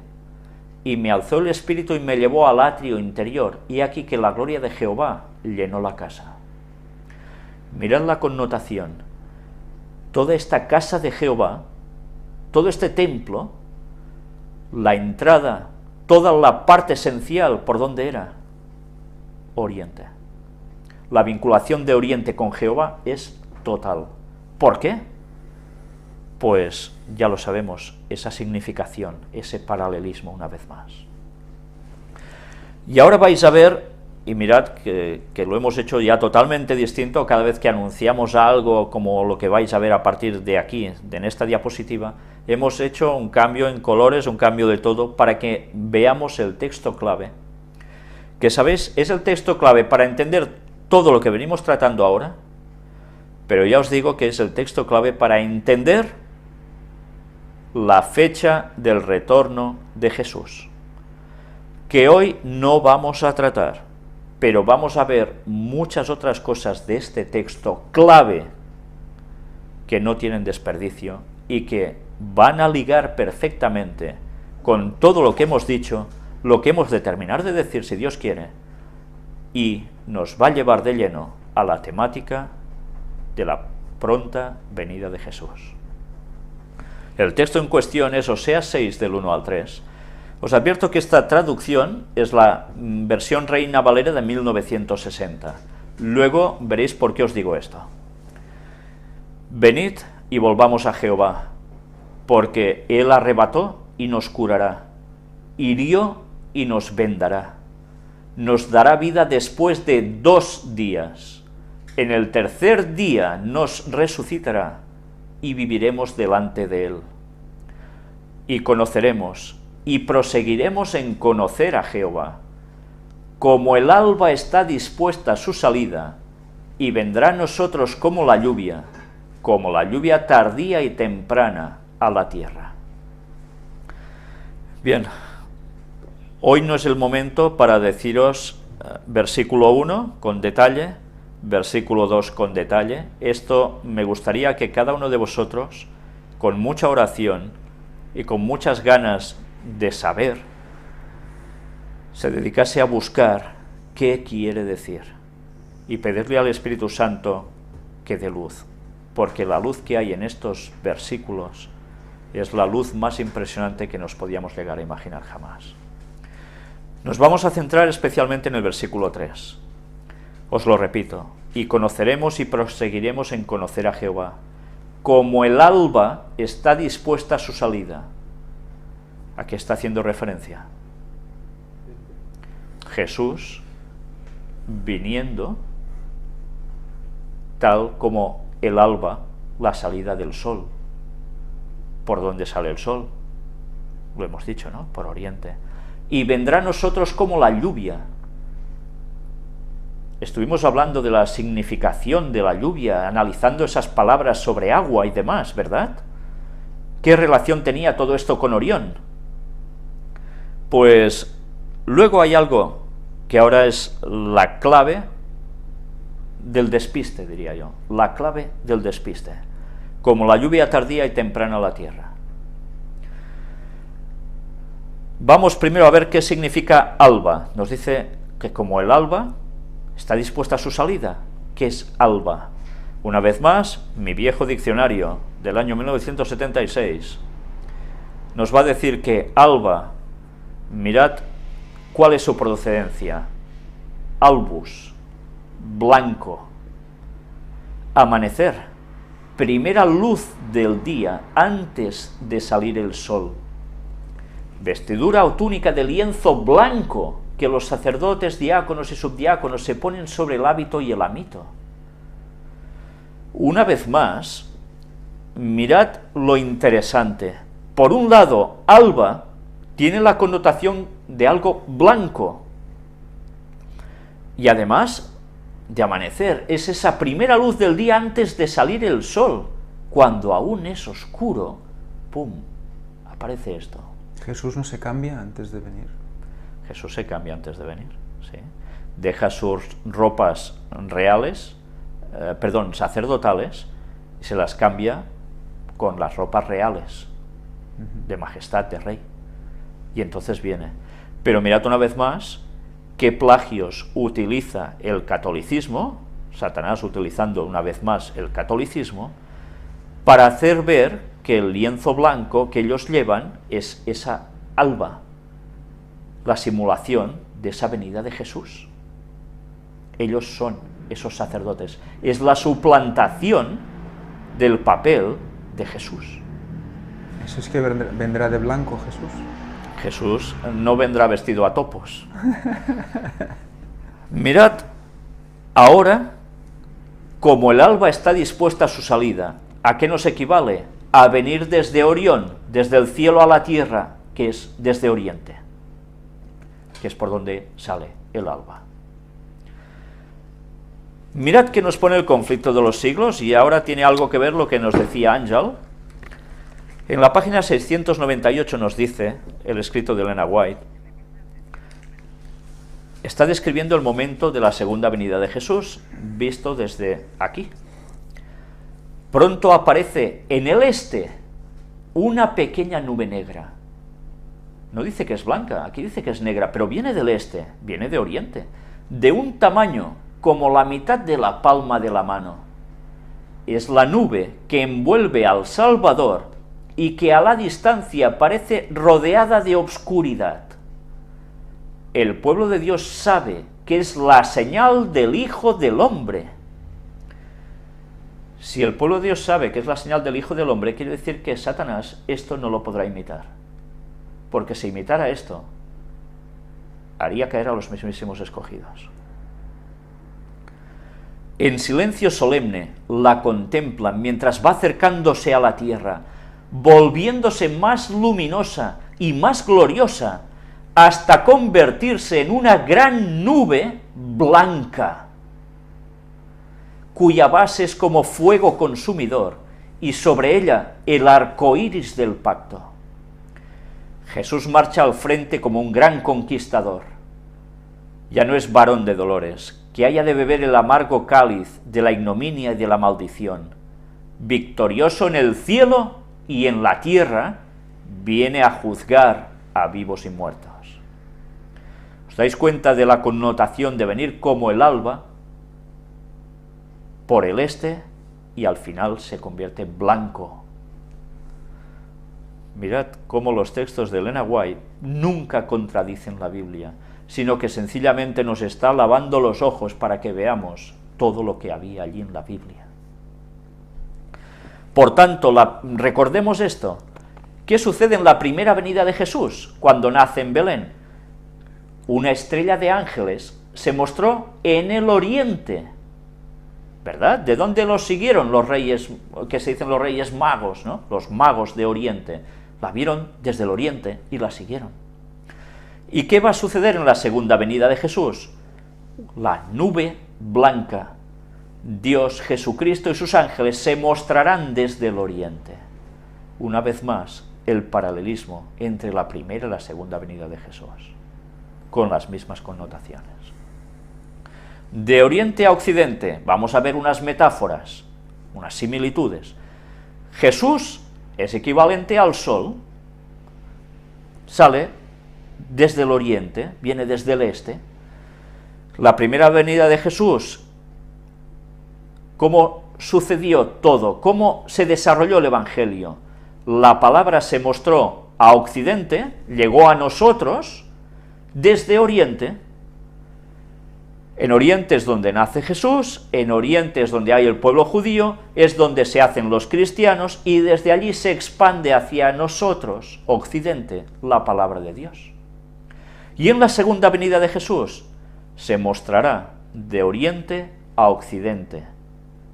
Y me alzó el espíritu y me llevó al atrio interior, y aquí que la gloria de Jehová llenó la casa. Mirad la connotación. Toda esta casa de Jehová, todo este templo, la entrada, toda la parte esencial, ¿por dónde era? Oriente. La vinculación de Oriente con Jehová es total. ¿Por qué? Pues ya lo sabemos, esa significación, ese paralelismo una vez más. Y ahora vais a ver, y mirad que lo hemos hecho ya totalmente distinto cada vez que anunciamos algo como lo que vais a ver a partir de aquí, en esta diapositiva, hemos hecho un cambio en colores, un cambio de todo, para que veamos el texto clave, que sabéis, es el texto clave para entender todo lo que venimos tratando ahora, pero ya os digo que es el texto clave para entender la fecha del retorno de Jesús, que hoy no vamos a tratar, pero vamos a ver muchas otras cosas de este texto clave que no tienen desperdicio y que van a ligar perfectamente con todo lo que hemos dicho, lo que hemos de terminar de decir si Dios quiere, y nos va a llevar de lleno a la temática de la pronta venida de Jesús. El texto en cuestión es Oseas 6 del 1 al 3. Os advierto que esta traducción es la versión Reina Valera de 1960. Luego veréis por qué os digo esto. Venid y volvamos a Jehová, porque Él arrebató y nos curará, hirió y nos vendará, nos dará vida después de 2 días. En el tercer día nos resucitará y viviremos delante de Él. Y conoceremos y proseguiremos en conocer a Jehová, como el alba está dispuesta a su salida, y vendrá a nosotros como la lluvia tardía y temprana a la tierra. Bien, hoy no es el momento para deciros versículo 1 con detalle, versículo 2 con detalle. Esto me gustaría que cada uno de vosotros, con mucha oración y con muchas ganas de saber, se dedicase a buscar qué quiere decir y pedirle al Espíritu Santo que dé luz, porque la luz que hay en estos versículos es la luz más impresionante que nos podíamos llegar a imaginar jamás. Nos vamos a centrar especialmente en el versículo 3. Os lo repito, y conoceremos y proseguiremos en conocer a Jehová, como el alba está dispuesta a su salida. ¿A qué está haciendo referencia? Jesús viniendo tal como el alba, la salida del sol. ¿Por dónde sale el sol? Lo hemos dicho, ¿no? Por oriente. Y vendrá a nosotros como la lluvia. estuvimos hablando de la significación de la lluvia, analizando esas palabras sobre agua y demás, ¿verdad? ¿Qué relación tenía todo esto con Orión? Pues luego hay algo que ahora es la clave del despiste, diría yo, la clave del despiste, como la lluvia tardía y temprana a la tierra. Vamos primero a ver qué significa alba. Nos dice que como el alba está dispuesta a su salida. ¿Qué es alba? Una vez más, mi viejo diccionario del año 1976 nos va a decir que alba, mirad cuál es su procedencia: albus, blanco, amanecer, primera luz del día antes de salir el sol, vestidura o túnica de lienzo blanco que los sacerdotes, diáconos y subdiáconos se ponen sobre el hábito y el amito. Una vez más, mirad lo interesante. Por un lado, alba tiene la connotación de algo blanco, y además de amanecer, es esa primera luz del día antes de salir el sol, cuando aún es oscuro, ¡pum!, aparece esto. Jesús no se cambia antes de venir. Jesús se cambia antes de venir, ¿sí? Deja sus ropas reales, sacerdotales, y se las cambia con las ropas reales, de majestad, de rey. Y entonces viene. Pero mirad una vez más qué plagios utiliza el catolicismo, Satanás utilizando una vez más el catolicismo, para hacer ver que el lienzo blanco que ellos llevan es esa alba, la simulación de esa venida de Jesús. Ellos son esos sacerdotes, es la suplantación del papel de Jesús. ¿Eso es que vendrá de blanco Jesús? Jesús no vendrá vestido a topos. Mirad, ahora, como el alba está dispuesta a su salida, ¿a qué nos equivale? A venir desde Orión, desde el cielo a la tierra, que es desde Oriente, que es por donde sale el alba. Mirad que nos pone el conflicto de los siglos, y ahora tiene algo que ver lo que nos decía Ángel. En la página 698 nos dice, el escrito de Elena White, está describiendo el momento de la segunda venida de Jesús, visto desde aquí. Pronto aparece en el este una pequeña nube negra. No dice que es blanca, aquí dice que es negra, pero viene del este, viene de Oriente, de un tamaño como la mitad de la palma de la mano. Es la nube que envuelve al Salvador y que a la distancia parece rodeada de obscuridad. El pueblo de Dios sabe que es la señal del Hijo del Hombre. Si el pueblo de Dios sabe que es la señal del Hijo del Hombre, quiere decir que Satanás esto no lo podrá imitar. Porque si imitara esto, haría caer a los mismísimos escogidos. En silencio solemne la contemplan mientras va acercándose a la tierra, volviéndose más luminosa y más gloriosa, hasta convertirse en una gran nube blanca, cuya base es como fuego consumidor, y sobre ella el arco iris del pacto. Jesús marcha al frente como un gran conquistador. Ya no es varón de dolores, que haya de beber el amargo cáliz de la ignominia y de la maldición. Victorioso en el cielo y en la tierra, viene a juzgar a vivos y muertos. ¿Os dais cuenta de la connotación de venir como el alba por el este y al final se convierte en blanco? Mirad cómo los textos de Elena White nunca contradicen la Biblia, sino que sencillamente nos está lavando los ojos para que veamos todo lo que había allí en la Biblia. Por tanto, recordemos esto. ¿Qué sucede en la primera venida de Jesús, cuando nace en Belén? Una estrella de ángeles se mostró en el oriente, ¿verdad? ¿De dónde los siguieron los reyes, que se dicen los reyes magos, ¿no? Los magos de Oriente. La vieron desde el oriente y la siguieron. ¿Y qué va a suceder en la segunda venida de Jesús? La nube blanca. Dios, Jesucristo y sus ángeles se mostrarán desde el oriente. Una vez más, el paralelismo entre la primera y la segunda venida de Jesús, con las mismas connotaciones. De oriente a occidente, vamos a ver unas metáforas, unas similitudes. Jesús es equivalente al sol, sale desde el oriente, viene desde el este. La primera venida de Jesús, ¿cómo sucedió todo? ¿Cómo se desarrolló el Evangelio? La palabra se mostró a occidente, llegó a nosotros desde oriente. En oriente es donde nace Jesús, en oriente es donde hay el pueblo judío, es donde se hacen los cristianos, y desde allí se expande hacia nosotros, occidente, la palabra de Dios. Y en la segunda venida de Jesús se mostrará de oriente a occidente.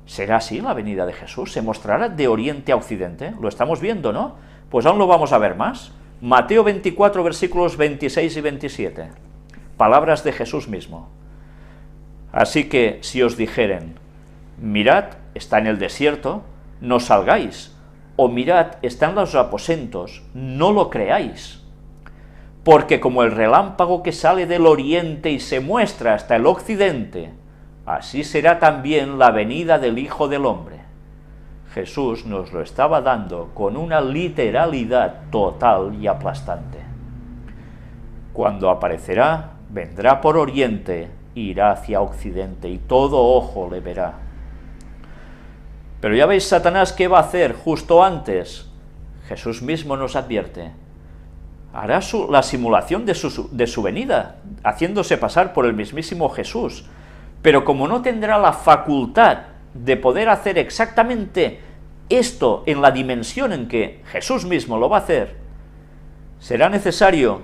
¿Será así la venida de Jesús? ¿Se mostrará de oriente a occidente? Lo estamos viendo, ¿no? Pues aún lo vamos a ver más. Mateo 24, versículos 26 y 27. Palabras de Jesús mismo. Así que si os dijeren, mirad, está en el desierto, no salgáis, o mirad, está en los aposentos, no lo creáis. Porque como el relámpago que sale del oriente y se muestra hasta el occidente, así será también la venida del Hijo del Hombre. Jesús nos lo estaba dando con una literalidad total y aplastante. Cuando aparecerá, vendrá por oriente, irá hacia occidente, y todo ojo le verá. Pero ya veis, Satanás, ¿qué va a hacer justo antes? Jesús mismo nos advierte. Hará la simulación de su venida, haciéndose pasar por el mismísimo Jesús. Pero como no tendrá la facultad de poder hacer exactamente esto en la dimensión en que Jesús mismo lo va a hacer, será necesario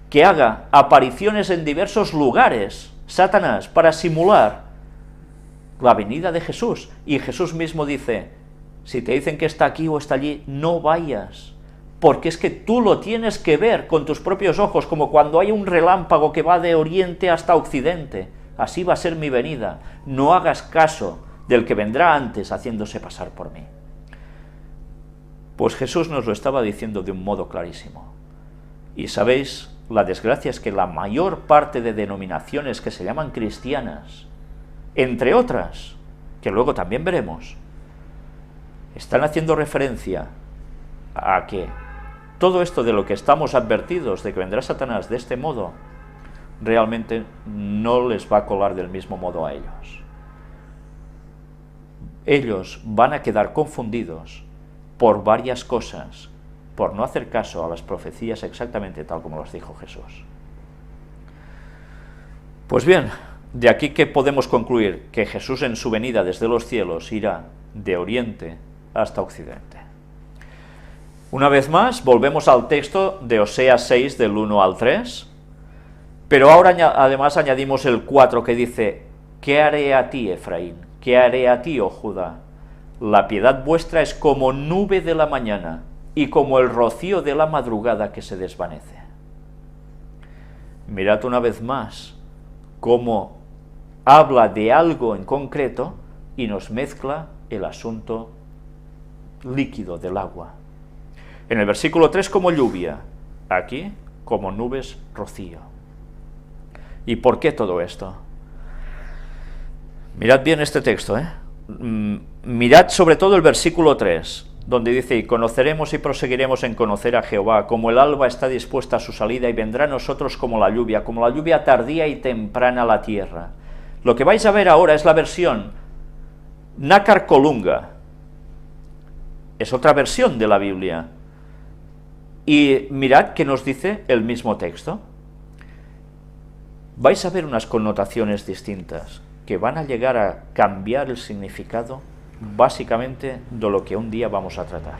que haga apariciones en diversos lugares, Satanás, para simular la venida de Jesús. Y Jesús mismo dice, si te dicen que está aquí o está allí, no vayas, porque es que tú lo tienes que ver con tus propios ojos, como cuando hay un relámpago que va de oriente hasta occidente. Así va a ser mi venida. No hagas caso del que vendrá antes haciéndose pasar por mí. Pues Jesús nos lo estaba diciendo de un modo clarísimo. Y sabéis, la desgracia es que la mayor parte de denominaciones que se llaman cristianas, entre otras, que luego también veremos, están haciendo referencia a que todo esto de lo que estamos advertidos, de que vendrá Satanás de este modo, realmente no les va a colar del mismo modo a ellos. Ellos van a quedar confundidos por varias cosas, por no hacer caso a las profecías exactamente tal como las dijo Jesús. Pues bien, de aquí que podemos concluir que Jesús en su venida desde los cielos irá de oriente hasta occidente. Una vez más, volvemos al texto de Oseas 6 del 1 al 3, pero ahora además añadimos el 4 que dice, ¿qué haré a ti, Efraín? ¿Qué haré a ti, oh Judá? La piedad vuestra es como nube de la mañana y como el rocío de la madrugada que se desvanece. Mirad una vez más cómo habla de algo en concreto y nos mezcla el asunto líquido del agua. En el versículo 3 como lluvia, aquí como nubes rocío. ¿Y por qué todo esto? Mirad bien este texto, mirad sobre todo el versículo 3, donde dice, y conoceremos y proseguiremos en conocer a Jehová, como el alba está dispuesta a su salida, y vendrá a nosotros como la lluvia tardía y temprana a la tierra. Lo que vais a ver ahora es la versión Nácar Colunga, es otra versión de la Biblia, y mirad que nos dice el mismo texto. Vais a ver unas connotaciones distintas, que van a llegar a cambiar el significado básicamente de lo que un día vamos a tratar.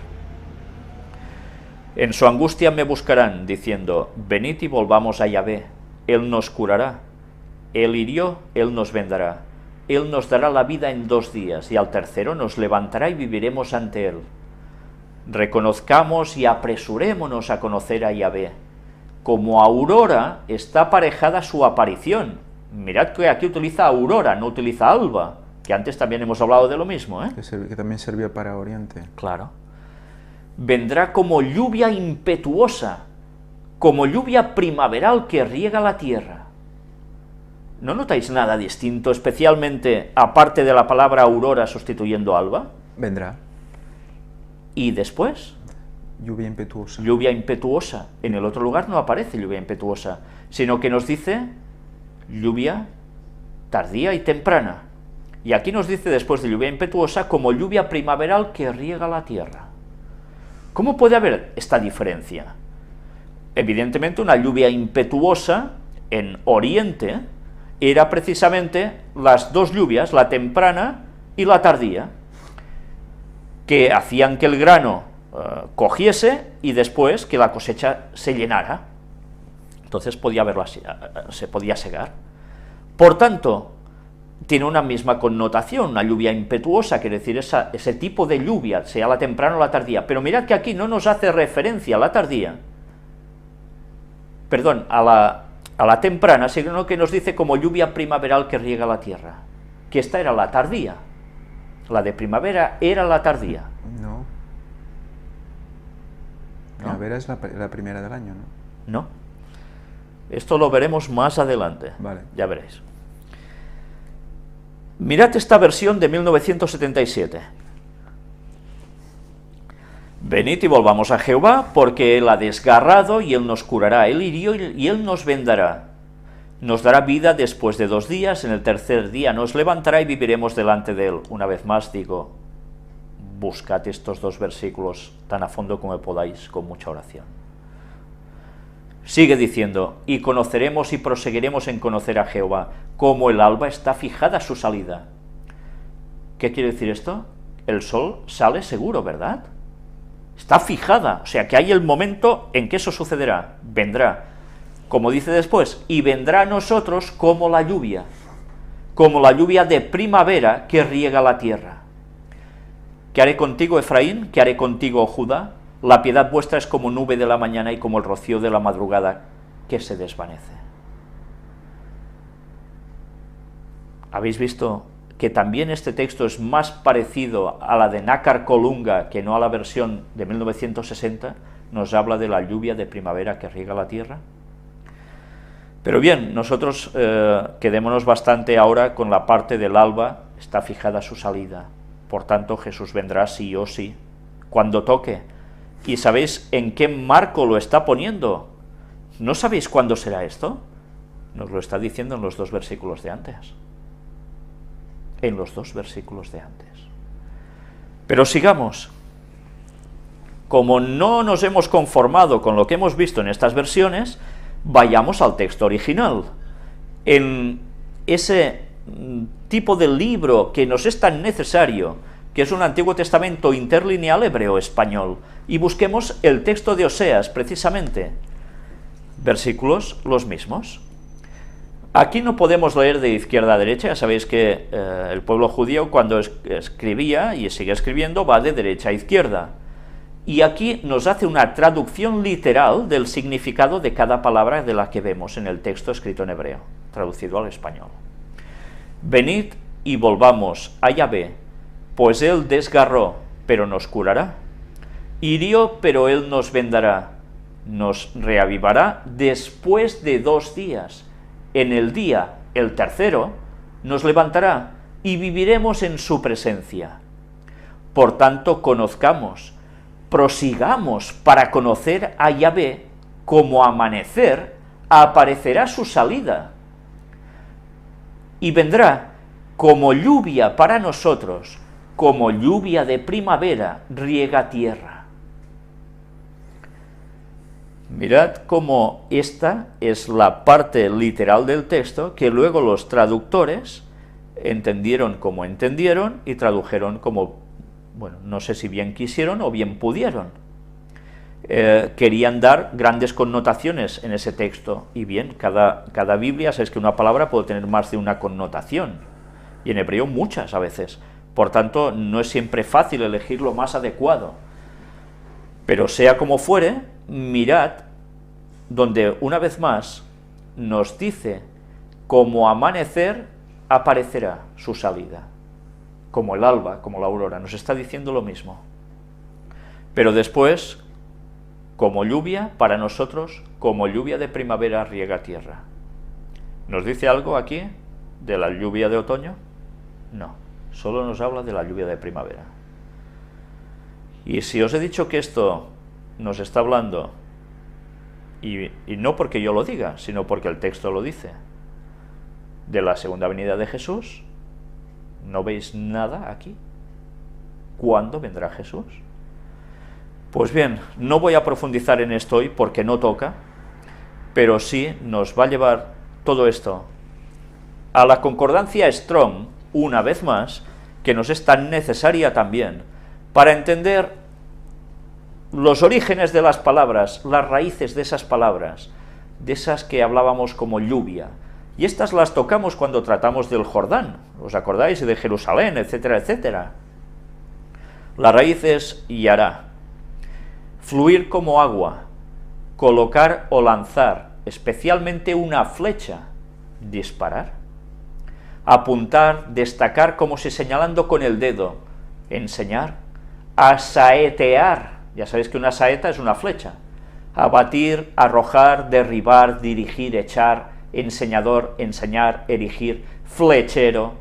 En su angustia me buscarán, diciendo, venid y volvamos a Yahvé, Él nos curará, Él hirió, Él nos vendará, Él nos dará la vida en 2 días, y al tercero nos levantará y viviremos ante Él. Reconozcamos y apresurémonos a conocer a Yahvé. Como aurora está aparejada su aparición. Mirad que aquí utiliza aurora, no utiliza alba, que antes también hemos hablado de lo mismo, ¿eh? Que también servía para Oriente. Claro. Vendrá como lluvia impetuosa, como lluvia primaveral que riega la tierra. ¿No notáis nada distinto, especialmente aparte de la palabra aurora sustituyendo alba? Vendrá. ¿Y después? Lluvia impetuosa. Lluvia impetuosa. En el otro lugar no aparece lluvia impetuosa, sino que nos dice lluvia tardía y temprana. Y aquí nos dice después de lluvia impetuosa como lluvia primaveral que riega la tierra. ¿Cómo puede haber esta diferencia? Evidentemente una lluvia impetuosa en Oriente era precisamente las dos lluvias, la temprana y la tardía, que hacían que el grano cogiese y después que la cosecha se llenara. Entonces se podía segar. Por tanto, tiene una misma connotación, una lluvia impetuosa, quiere decir ese tipo de lluvia, sea la temprana o la tardía. Pero mirad que aquí no nos hace referencia a la tardía, perdón, a la temprana, sino que nos dice como lluvia primaveral que riega la tierra, que esta era la tardía. La de primavera era la tardía. No. Primavera es la primera del año, ¿no? No. Esto lo veremos más adelante. Vale. Ya veréis. Mirad esta versión de 1977. Venid y volvamos a Jehová, porque Él ha desgarrado y Él nos curará, Él hirió y Él nos vendará. Nos dará vida después de 2 días, en el tercer día nos levantará y viviremos delante de Él. Una vez más digo, buscad estos 2 versículos tan a fondo como podáis, con mucha oración. Sigue diciendo, y conoceremos y proseguiremos en conocer a Jehová, como el alba está fijada su salida. ¿Qué quiere decir esto? El sol sale seguro, ¿verdad? Está fijada, o sea que hay el momento en que eso sucederá, vendrá. Como dice después, y vendrá a nosotros como la lluvia de primavera que riega la tierra. ¿Qué haré contigo, Efraín? ¿Qué haré contigo, Judá? La piedad vuestra es como nube de la mañana y como el rocío de la madrugada que se desvanece. ¿Habéis visto que también este texto es más parecido a la de Nácar Colunga que no a la versión de 1960? Nos habla de la lluvia de primavera que riega la tierra. Pero bien, nosotros quedémonos bastante ahora con la parte del alba, está fijada su salida. Por tanto, Jesús vendrá sí o sí, cuando toque. ¿Y sabéis en qué marco lo está poniendo? ¿No sabéis cuándo será esto? Nos lo está diciendo en los 2 versículos de antes. En los 2 versículos de antes. Pero sigamos. Como no nos hemos conformado con lo que hemos visto en estas versiones, vayamos al texto original. En ese tipo de libro que nos es tan necesario, que es un Antiguo Testamento interlineal hebreo-español, y busquemos el texto de Oseas, precisamente. Versículos los mismos. Aquí no podemos leer de izquierda a derecha, ya sabéis que el pueblo judío cuando escribía y sigue escribiendo va de derecha a izquierda. Y aquí nos hace una traducción literal del significado de cada palabra de la que vemos en el texto escrito en hebreo, traducido al español. Venid y volvamos a Yahvé, pues Él desgarró, pero nos curará. Hirió, pero Él nos vendará. Nos reavivará después de 2 días. En el día, el tercero, nos levantará y viviremos en su presencia. Por tanto, conozcamos, prosigamos para conocer a Yahvé, como amanecer, aparecerá su salida. Y vendrá como lluvia para nosotros, como lluvia de primavera riega tierra. Mirad cómo esta es la parte literal del texto que luego los traductores entendieron como entendieron y tradujeron como, bueno, no sé si bien quisieron o bien pudieron. Querían dar grandes connotaciones en ese texto, y bien, cada Biblia, sabes que una palabra puede tener más de una connotación, y en hebreo muchas a veces, por tanto no es siempre fácil elegir lo más adecuado. Pero sea como fuere, mirad donde una vez más nos dice como amanecer aparecerá su salida, como el alba, como la aurora, nos está diciendo lo mismo. Pero después, como lluvia, para nosotros, como lluvia de primavera riega tierra. ¿Nos dice algo aquí de la lluvia de otoño? No, solo nos habla de la lluvia de primavera. Y si os he dicho que esto nos está hablando, y no porque yo lo diga, sino porque el texto lo dice, de la segunda venida de Jesús, ¿no veis nada aquí? ¿Cuándo vendrá Jesús? Pues bien, no voy a profundizar en esto hoy porque no toca, pero sí nos va a llevar todo esto a la concordancia Strong, una vez más, que nos es tan necesaria también, para entender los orígenes de las palabras, las raíces de esas palabras, de esas que hablábamos como lluvia. Y estas las tocamos cuando tratamos del Jordán, ¿os acordáis? De Jerusalén, etcétera, etcétera. La raíz es yará, fluir como agua, colocar o lanzar, especialmente una flecha, disparar, apuntar, destacar como si señalando con el dedo, enseñar, asaetear, ya sabéis que una saeta es una flecha, abatir, arrojar, derribar, dirigir, echar, enseñador, enseñar, erigir, flechero,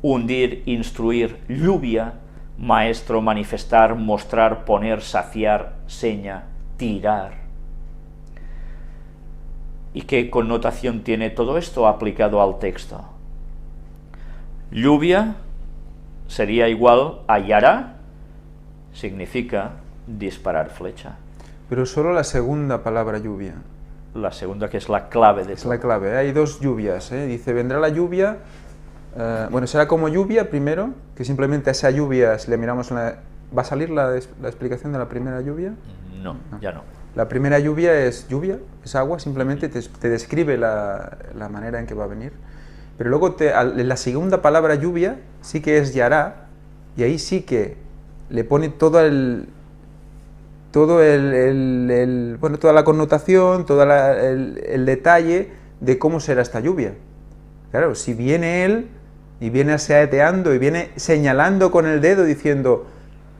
hundir, instruir, lluvia, maestro, manifestar, mostrar, poner, saciar, seña, tirar. ¿Y qué connotación tiene todo esto aplicado al texto? Lluvia sería igual a yará, significa disparar flecha. Pero solo la segunda palabra lluvia. La segunda, que es la clave de Es todo. la clave, hay dos lluvias, dice, vendrá la lluvia, bueno, será como lluvia primero, que simplemente a esa lluvia, si le miramos, ¿va a salir la explicación de la primera lluvia? No, ya no. La primera lluvia, es agua, simplemente te describe la manera en que va a venir. Pero luego la segunda palabra lluvia sí que es yará, y ahí sí que le pone toda la connotación, todo el detalle de cómo será esta lluvia. Claro, si viene él y viene asaeteando y viene señalando con el dedo diciendo,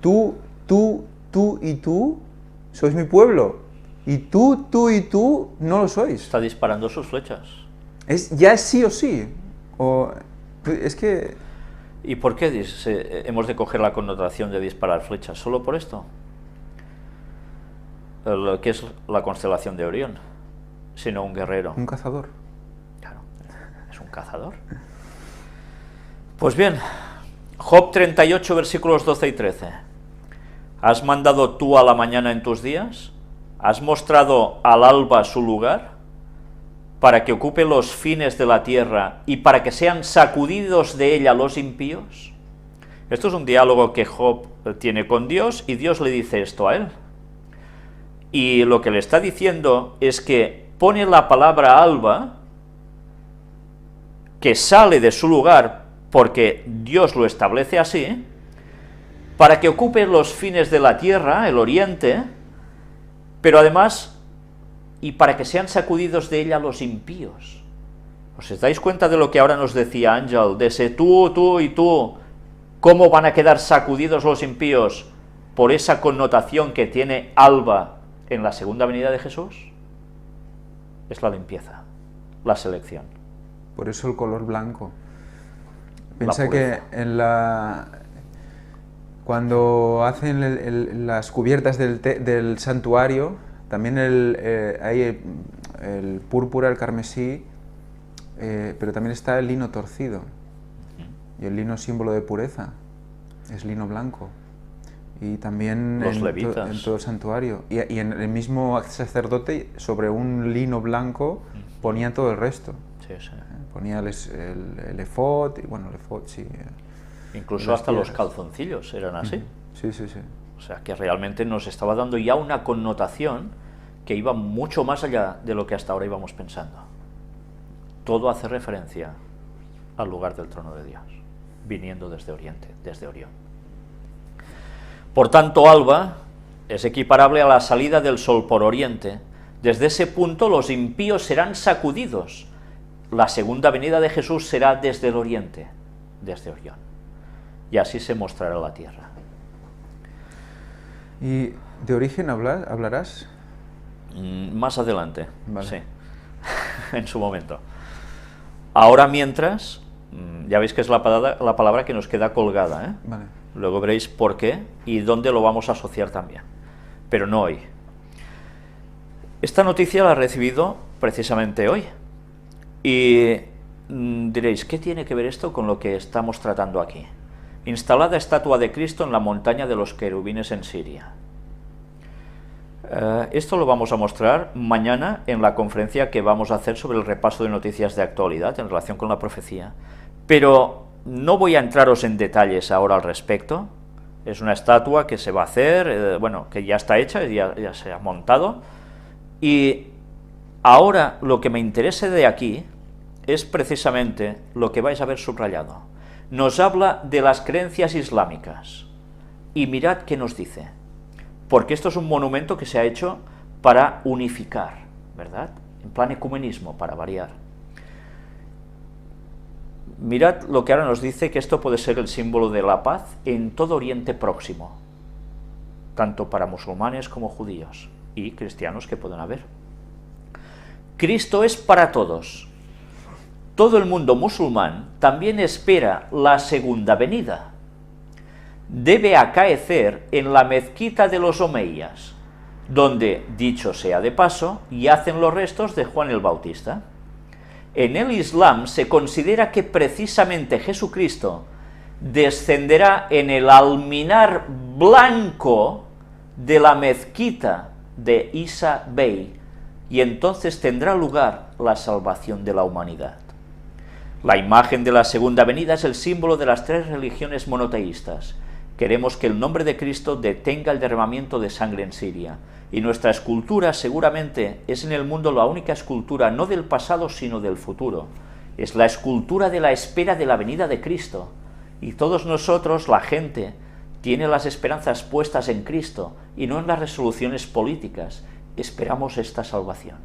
tú y tú sois mi pueblo, y tú y tú no lo sois. Está disparando sus flechas. Ya es sí o sí. Es que... ¿Y por qué hemos de coger la connotación de disparar flechas? ¿Solo por esto? Lo que es la constelación de Orión, sino un guerrero. Un cazador. Claro, es un cazador. Pues bien, Job 38, versículos 12 y 13. ¿Has mandado tú a la mañana en tus días? ¿Has mostrado al alba su lugar? Para que ocupe los fines de la tierra y para que sean sacudidos de ella los impíos. Esto es un diálogo que Job tiene con Dios y Dios le dice esto a él. Y lo que le está diciendo es que pone la palabra alba, que sale de su lugar porque Dios lo establece así, para que ocupe los fines de la tierra, el oriente, pero además, y para que sean sacudidos de ella los impíos. ¿Os dais cuenta de lo que ahora nos decía Ángel? De ese tú y tú, ¿cómo van a quedar sacudidos los impíos por esa connotación que tiene alba en la segunda venida de Jesús? Es la limpieza, la selección. Por eso el color blanco. Piensa que cuando hacen las cubiertas del santuario, también hay el púrpura, el carmesí, pero también está el lino torcido. Y el lino es símbolo de pureza, es lino blanco. Y también los levitas. En todo el santuario. Y en el mismo sacerdote, sobre un lino blanco, ponía todo el resto. Sí, sí. Ponía el efod, y bueno, el efod sí. Incluso hasta los calzoncillos eran así. Sí, sí, sí. O sea, que realmente nos estaba dando ya una connotación que iba mucho más allá de lo que hasta ahora íbamos pensando. Todo hace referencia al lugar del trono de Dios, viniendo desde Oriente, desde Orión. Por tanto, alba es equiparable a la salida del sol por Oriente. Desde ese punto los impíos serán sacudidos. la segunda venida de Jesús será desde el oriente, desde Orión, y así se mostrará la tierra. ¿Y de origen hablarás? Más adelante, Vale. sí, en su momento. Ahora mientras, ya veis que es la palabra que nos queda colgada, ¿eh? Vale. Luego veréis por qué y dónde lo vamos a asociar también, pero no hoy. Esta noticia la he recibido precisamente hoy, y diréis, ¿qué tiene que ver esto con lo que estamos tratando aquí? Instalada estatua de Cristo en la montaña de los querubines en Siria. Esto lo vamos a mostrar mañana en la conferencia que vamos a hacer sobre el repaso de noticias de actualidad en relación con la profecía, pero no voy a entraros en detalles ahora al respecto. Es una estatua que se va a hacer, bueno, que ya está hecha, ya se ha montado, y ahora lo que me interesa de aquí es precisamente lo que vais a ver subrayado. Nos habla de las creencias islámicas, y mirad qué nos dice, porque esto es un monumento que se ha hecho para unificar, ¿verdad? En plan ecumenismo, para variar. Mirad lo que ahora nos dice, que esto puede ser el símbolo de la paz en todo Oriente Próximo, tanto para musulmanes como judíos y cristianos que pueden haber. Cristo es para todos. Todo el mundo musulmán también espera la segunda venida. Debe acaecer en la mezquita de los omeyas, donde, dicho sea de paso, yacen los restos de Juan el Bautista. En el Islam se considera que precisamente Jesucristo descenderá en el alminar blanco de la mezquita de Isa Bey, y entonces tendrá lugar la salvación de la humanidad. La imagen de la segunda venida es el símbolo de las tres religiones monoteístas. Queremos que el nombre de Cristo detenga el derramamiento de sangre en Siria, y nuestra escultura seguramente es en el mundo la única escultura no del pasado sino del futuro. Es la escultura de la espera de la venida de Cristo, y todos nosotros, la gente, tiene las esperanzas puestas en Cristo y no en las resoluciones políticas. Esperamos esta salvación.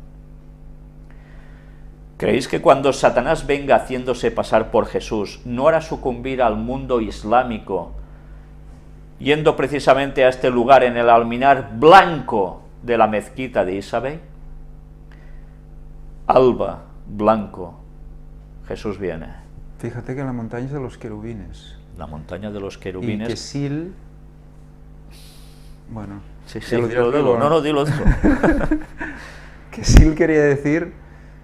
¿Creéis que cuando Satanás venga haciéndose pasar por Jesús, no hará sucumbir al mundo islámico, yendo precisamente a este lugar en el alminar blanco de la mezquita de Isa Bey? Alba, blanco, Jesús viene. Fíjate que en la montaña de los querubines. La montaña de los querubines. Y Kesil, bueno. Sí, dilo. No, dilo. Kesil quería decir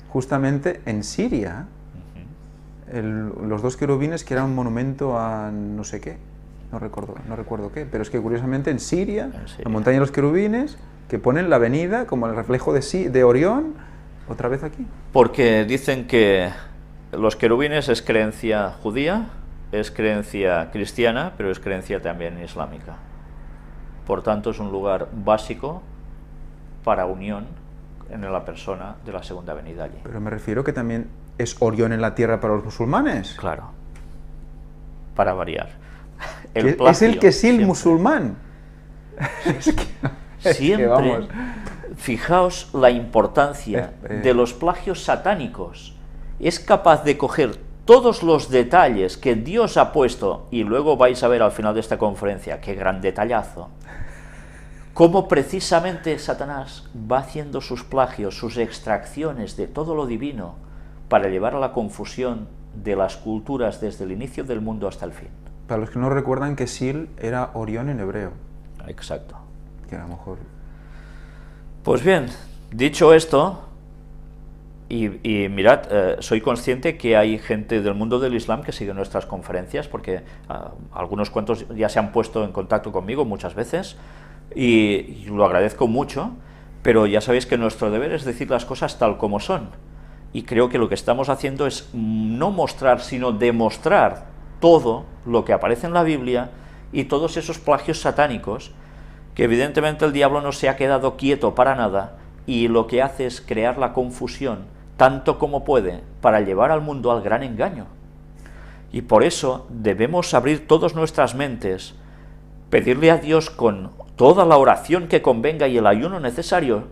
justamente en Siria, los dos querubines, que era un monumento a no sé qué, no recuerdo qué, pero es que curiosamente en Siria, la montaña de los querubines, que ponen la venida como el reflejo de Orión, otra vez aquí. Porque dicen que los querubines es creencia judía, es creencia cristiana, pero es creencia también islámica. Por tanto, es un lugar básico para unión en la persona de la segunda venida allí. Pero me refiero que también es Orión en la tierra para los musulmanes. Claro, para variar. Es el Kesil musulmán. Siempre, fijaos la importancia de los plagios satánicos. Es capaz de coger todos los detalles que Dios ha puesto, y luego vais a ver al final de esta conferencia, qué gran detallazo, cómo precisamente Satanás va haciendo sus plagios, sus extracciones de todo lo divino, para llevar a la confusión de las culturas desde el inicio del mundo hasta el fin. Para los que no recuerdan, que Sil era Orión en hebreo. Exacto. Que a lo mejor... Pues bien, dicho esto, y mirad, soy consciente que hay gente del mundo del Islam que sigue nuestras conferencias, porque algunos cuantos ya se han puesto en contacto conmigo muchas veces, y lo agradezco mucho, pero ya sabéis que nuestro deber es decir las cosas tal como son, y creo que lo que estamos haciendo es no mostrar, sino demostrar todo lo que aparece en la Biblia y todos esos plagios satánicos, que evidentemente el diablo no se ha quedado quieto para nada, y lo que hace es crear la confusión tanto como puede para llevar al mundo al gran engaño. Y por eso debemos abrir todas nuestras mentes, pedirle a Dios con toda la oración que convenga y el ayuno necesario,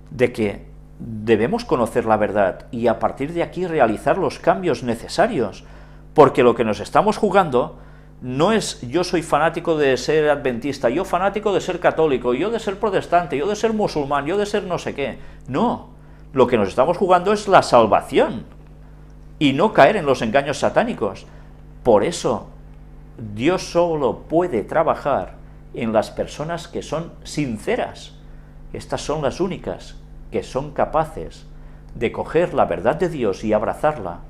de que debemos conocer la verdad y a partir de aquí realizar los cambios necesarios, porque lo que nos estamos jugando no es yo soy fanático de ser adventista, yo fanático de ser católico, yo de ser protestante, yo de ser musulmán, yo de ser no sé qué. No, lo que nos estamos jugando es la salvación y no caer en los engaños satánicos. Por eso, Dios solo puede trabajar en las personas que son sinceras. Estas son las únicas que son capaces de coger la verdad de Dios y abrazarla,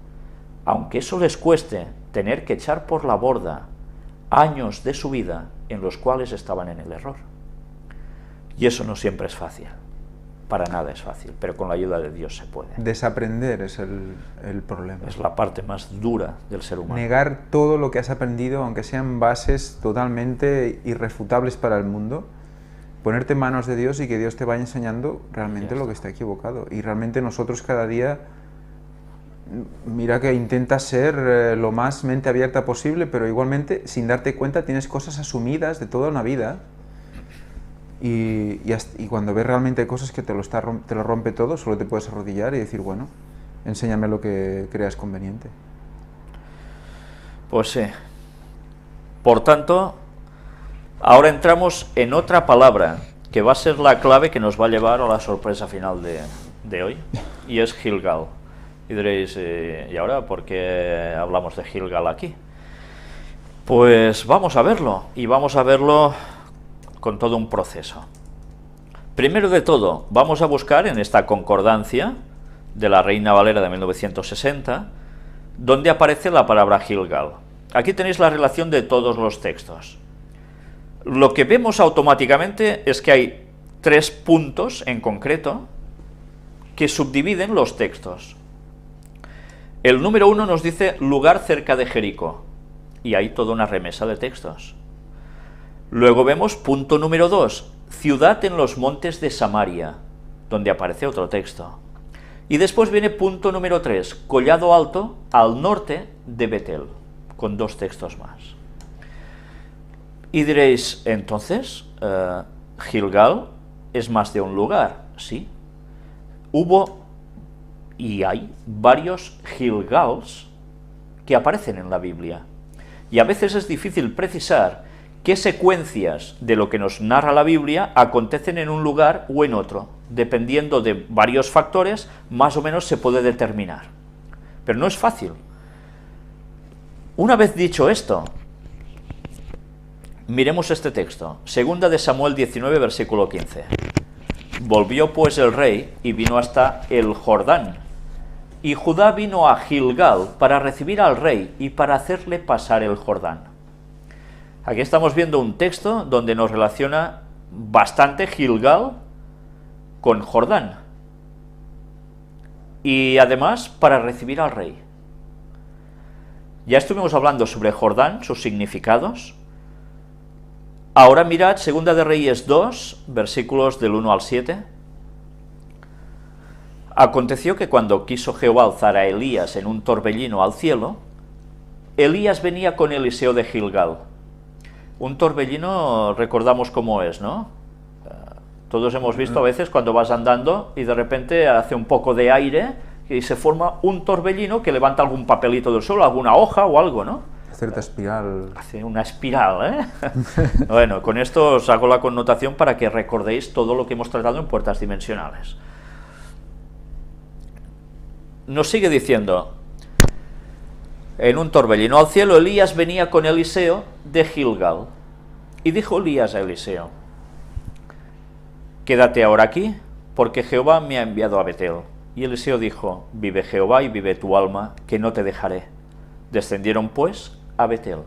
aunque eso les cueste tener que echar por la borda años de su vida en los cuales estaban en el error. Y eso no siempre es fácil, para nada es fácil, pero con la ayuda de Dios se puede. Desaprender es el problema. Es la parte más dura del ser humano. Negar todo lo que has aprendido, aunque sean bases totalmente irrefutables para el mundo, ponerte en manos de Dios y que Dios te vaya enseñando realmente lo que está equivocado. Y realmente nosotros cada día, mira que intentas ser lo más mente abierta posible, pero igualmente, sin darte cuenta, tienes cosas asumidas de toda una vida y cuando ves realmente cosas que te lo rompe todo, solo te puedes arrodillar y decir, bueno, enséñame lo que creas conveniente. Pues sí. Por tanto, ahora entramos en otra palabra que va a ser la clave que nos va a llevar a la sorpresa final de hoy, y es Gilgal. Y diréis, ¿y ahora por qué hablamos de Gilgal aquí? Pues vamos a verlo, y vamos a verlo con todo un proceso. Primero de todo, vamos a buscar en esta concordancia de la Reina Valera de 1960, donde aparece la palabra Gilgal. Aquí tenéis la relación de todos los textos. Lo que vemos automáticamente es que hay 3 puntos en concreto que subdividen los textos. El número 1 nos dice lugar cerca de Jericó, y hay toda una remesa de textos. Luego vemos punto número 2, ciudad en los montes de Samaria, donde aparece otro texto. Y después viene punto número 3, collado alto al norte de Betel, con 2 textos más. Y diréis, entonces, Gilgal es más de un lugar, ¿sí? Hubo y hay varios Gilgals que aparecen en la Biblia. Y a veces es difícil precisar qué secuencias de lo que nos narra la Biblia acontecen en un lugar o en otro. Dependiendo de varios factores, más o menos se puede determinar. Pero no es fácil. Una vez dicho esto, miremos este texto, 2 de Samuel 19, versículo 15. Volvió pues el rey y vino hasta el Jordán, y Judá vino a Gilgal para recibir al rey y para hacerle pasar el Jordán. Aquí estamos viendo un texto donde nos relaciona bastante Gilgal con Jordán, y además para recibir al rey. Ya estuvimos hablando sobre Jordán, sus significados. Ahora mirad 2 de Reyes 2, versículos del 1 al 7. Aconteció que cuando quiso Jehová alzar a Elías en un torbellino al cielo, Elías venía con Eliseo de Gilgal. Un torbellino recordamos cómo es, ¿no? Todos hemos visto a veces cuando vas andando y de repente hace un poco de aire y se forma un torbellino que levanta algún papelito del suelo, alguna hoja o algo, ¿no? Cierta espiral. Hace una espiral, ¿eh? Bueno, con esto os hago la connotación para que recordéis todo lo que hemos tratado en puertas dimensionales. Nos sigue diciendo, en un torbellino al cielo, Elías venía con Eliseo de Gilgal. Y dijo Elías a Eliseo, quédate ahora aquí, porque Jehová me ha enviado a Betel. Y Eliseo dijo, vive Jehová y vive tu alma, que no te dejaré. Descendieron pues a Betel.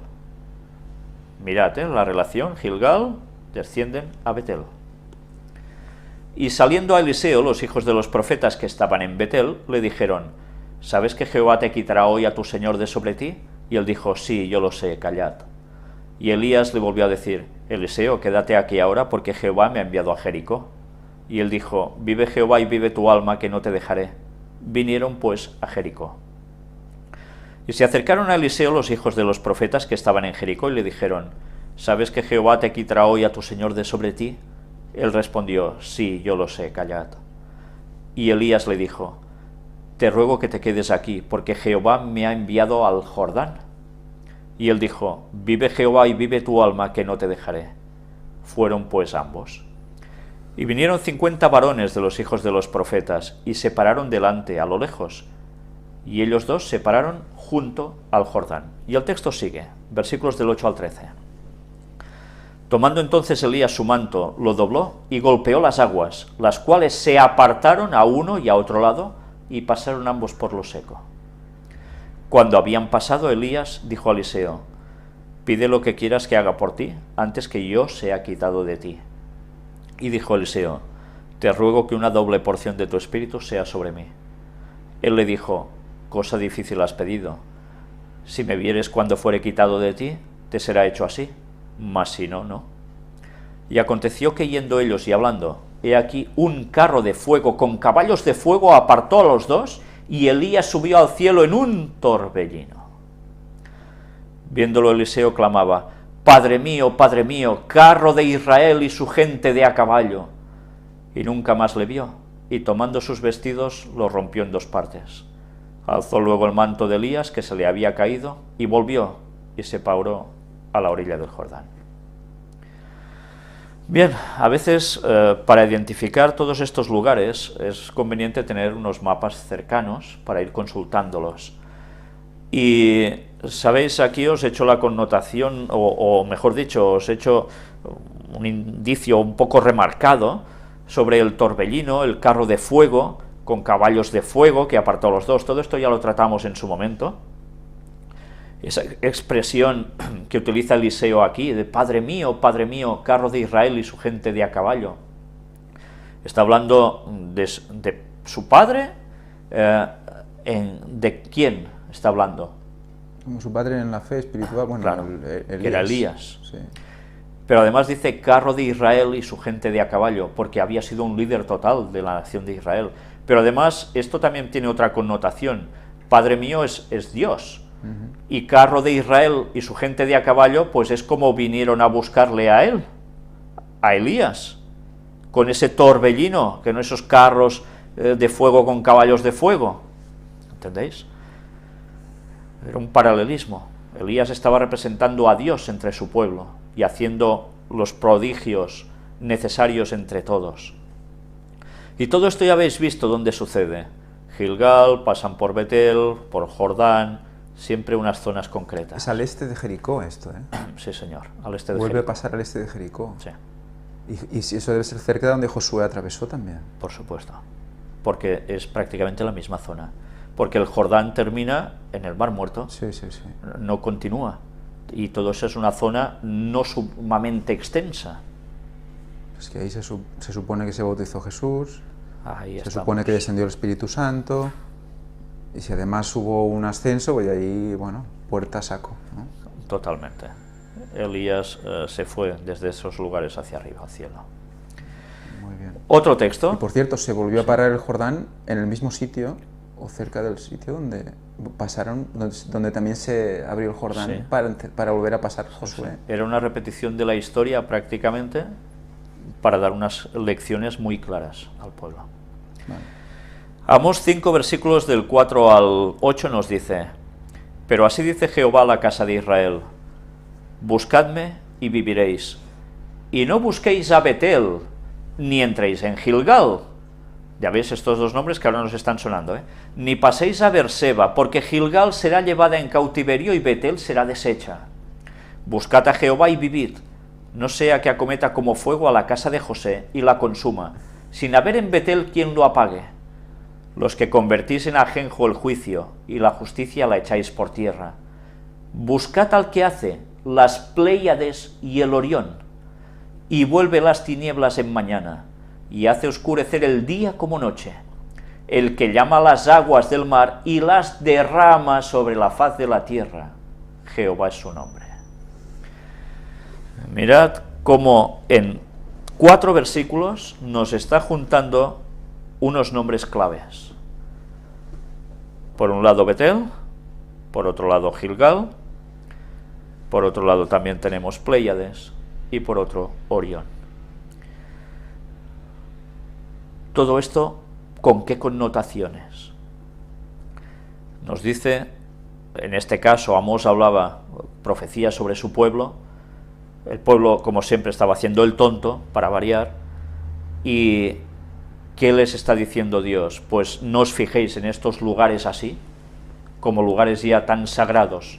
Mirad, la relación, Gilgal, descienden a Betel. Y saliendo a Eliseo, los hijos de los profetas que estaban en Betel, le dijeron, ¿sabes que Jehová te quitará hoy a tu señor de sobre ti? Y él dijo, sí, yo lo sé, callad. Y Elías le volvió a decir, Eliseo, quédate aquí ahora, porque Jehová me ha enviado a Jericó. Y él dijo, vive Jehová y vive tu alma, que no te dejaré. Vinieron pues a Jericó. Y se acercaron a Eliseo los hijos de los profetas que estaban en Jericó y le dijeron, ¿sabes que Jehová te quitará hoy a tu señor de sobre ti? Él respondió, sí, yo lo sé, callad. Y Elías le dijo: te ruego que te quedes aquí, porque Jehová me ha enviado al Jordán. Y él dijo: vive Jehová y vive tu alma, que no te dejaré. Fueron pues ambos. Y vinieron 50 varones de los hijos de los profetas, y se pararon delante, a lo lejos. Y ellos dos se pararon junto al Jordán. Y el texto sigue, versículos del 8 al 13. Tomando entonces Elías su manto, lo dobló y golpeó las aguas, las cuales se apartaron a uno y a otro lado, y pasaron ambos por lo seco. Cuando habían pasado, Elías dijo a Eliseo: pide lo que quieras que haga por ti, antes que yo sea quitado de ti. Y dijo Eliseo: te ruego que una doble porción de tu espíritu sea sobre mí. Él le dijo: cosa difícil has pedido. Si me vieres cuando fuere quitado de ti, te será hecho así, mas si no, no. Y aconteció que yendo ellos y hablando, he aquí un carro de fuego con caballos de fuego apartó a los dos, y Elías subió al cielo en un torbellino. Viéndolo Eliseo clamaba: Padre mío, carro de Israel y su gente de a caballo. Y nunca más le vio, y tomando sus vestidos lo rompió en dos partes. Alzó luego el manto de Elías, que se le había caído, y volvió, y se paró a la orilla del Jordán. Bien, a veces para identificar todos estos lugares es conveniente tener unos mapas cercanos para ir consultándolos. Y sabéis, aquí os he hecho la connotación, o mejor dicho, os he hecho un indicio un poco remarcado sobre el torbellino, el carro de fuego, con caballos de fuego que apartó a los dos. Todo esto ya lo tratamos en su momento. Esa expresión que utiliza Eliseo aquí, de Padre mío, carro de Israel y su gente de a caballo. Está hablando de su padre. ¿De quién está hablando? Como su padre en la fe espiritual, bueno, claro, que era Elías. Sí. Pero además dice carro de Israel y su gente de a caballo, porque había sido un líder total de la nación de Israel. Pero además esto también tiene otra connotación. Padre mío es Dios. Y carro de Israel y su gente de a caballo, pues es como vinieron a buscarle a él, a Elías, con ese torbellino, que no esos carros de fuego con caballos de fuego. ¿Entendéis? Era un paralelismo. Elías estaba representando a Dios entre su pueblo y haciendo los prodigios necesarios entre todos. Y todo esto ya habéis visto dónde sucede. Gilgal, pasan por Betel, por Jordán, siempre unas zonas concretas. Es al este de Jericó esto, ¿eh? Sí, señor, al este de Vuelve Jericó. a pasar al este de Jericó. Sí. Y eso debe ser cerca de donde Josué atravesó también. Por supuesto, porque es prácticamente la misma zona. Porque el Jordán termina en el Mar Muerto, Sí, sí, sí. no continúa. Y todo eso es una zona no sumamente extensa. Es que ahí se supone que se bautizó Jesús, Ahí se estamos. supone que descendió el Espíritu Santo, y si además hubo un ascenso, pues ahí, bueno, puerta a saco, ¿no? Totalmente. Elías se fue desde esos lugares hacia arriba, al cielo. Muy bien. Otro Y texto. por cierto, se volvió a parar el Jordán en el mismo sitio, o cerca del sitio donde pasaron, donde también se abrió el Jordán, Sí. para volver a pasar Josué. Era una repetición de la historia prácticamente para dar unas lecciones muy claras al pueblo. Vale. Amós 5, versículos del 4 al 8 nos dice: pero así dice Jehová a la casa de Israel: buscadme y viviréis, y no busquéis a Betel, ni entréis en Gilgal. Ya veis estos dos nombres que ahora nos están sonando, ¿eh? Ni paséis a Berseba, porque Gilgal será llevada en cautiverio y Betel será deshecha. Buscad a Jehová y vivid, no sea que acometa como fuego a la casa de José y la consuma, sin haber en Betel quien lo apague. Los que convertís en ajenjo el juicio y la justicia la echáis por tierra. Buscad al que hace las Pléyades y el Orión, y vuelve las tinieblas en mañana, y hace oscurecer el día como noche, el que llama las aguas del mar y las derrama sobre la faz de la tierra. Jehová es su nombre. Mirad cómo en 4 versículos nos está juntando unos nombres claves. Por un lado Betel, por otro lado Gilgal, por otro lado también tenemos Pléyades y por otro Orión. Todo esto ¿con qué connotaciones? Nos dice, en este caso Amós hablaba profecías sobre su pueblo, el pueblo como siempre estaba haciendo el tonto, para variar, y ¿qué les está diciendo Dios? Pues no os fijéis en estos lugares así, como lugares ya tan sagrados,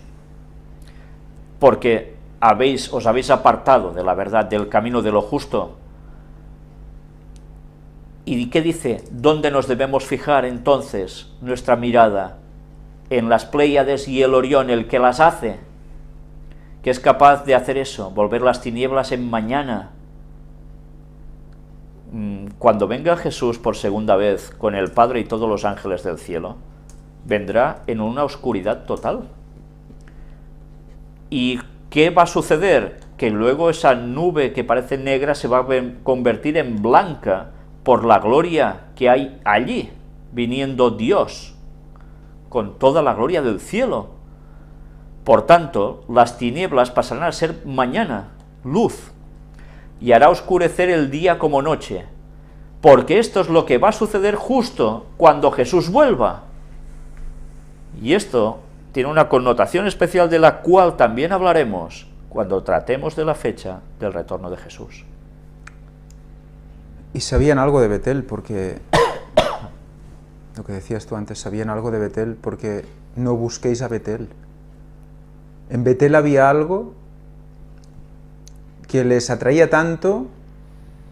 porque os habéis apartado de la verdad, del camino de lo justo. ¿Y qué dice? ¿Dónde nos debemos fijar entonces nuestra mirada? En las Pléyades y el Orión, el que las hace, que es capaz de hacer eso, volver las tinieblas en mañana. Cuando venga Jesús por segunda vez con el Padre y todos los ángeles del cielo, vendrá en una oscuridad total. ¿Y qué va a suceder? Que luego esa nube que parece negra se va a convertir en blanca por la gloria que hay allí, viniendo Dios, con toda la gloria del cielo. Por tanto, las tinieblas pasarán a ser mañana, luz, y hará oscurecer el día como noche, porque esto es lo que va a suceder justo cuando Jesús vuelva. Y esto tiene una connotación especial de la cual también hablaremos cuando tratemos de la fecha del retorno de Jesús. Y sabían algo de Betel, porque, lo que decías tú antes, sabían algo de Betel, porque no busquéis a Betel. En Betel había algo que les atraía tanto,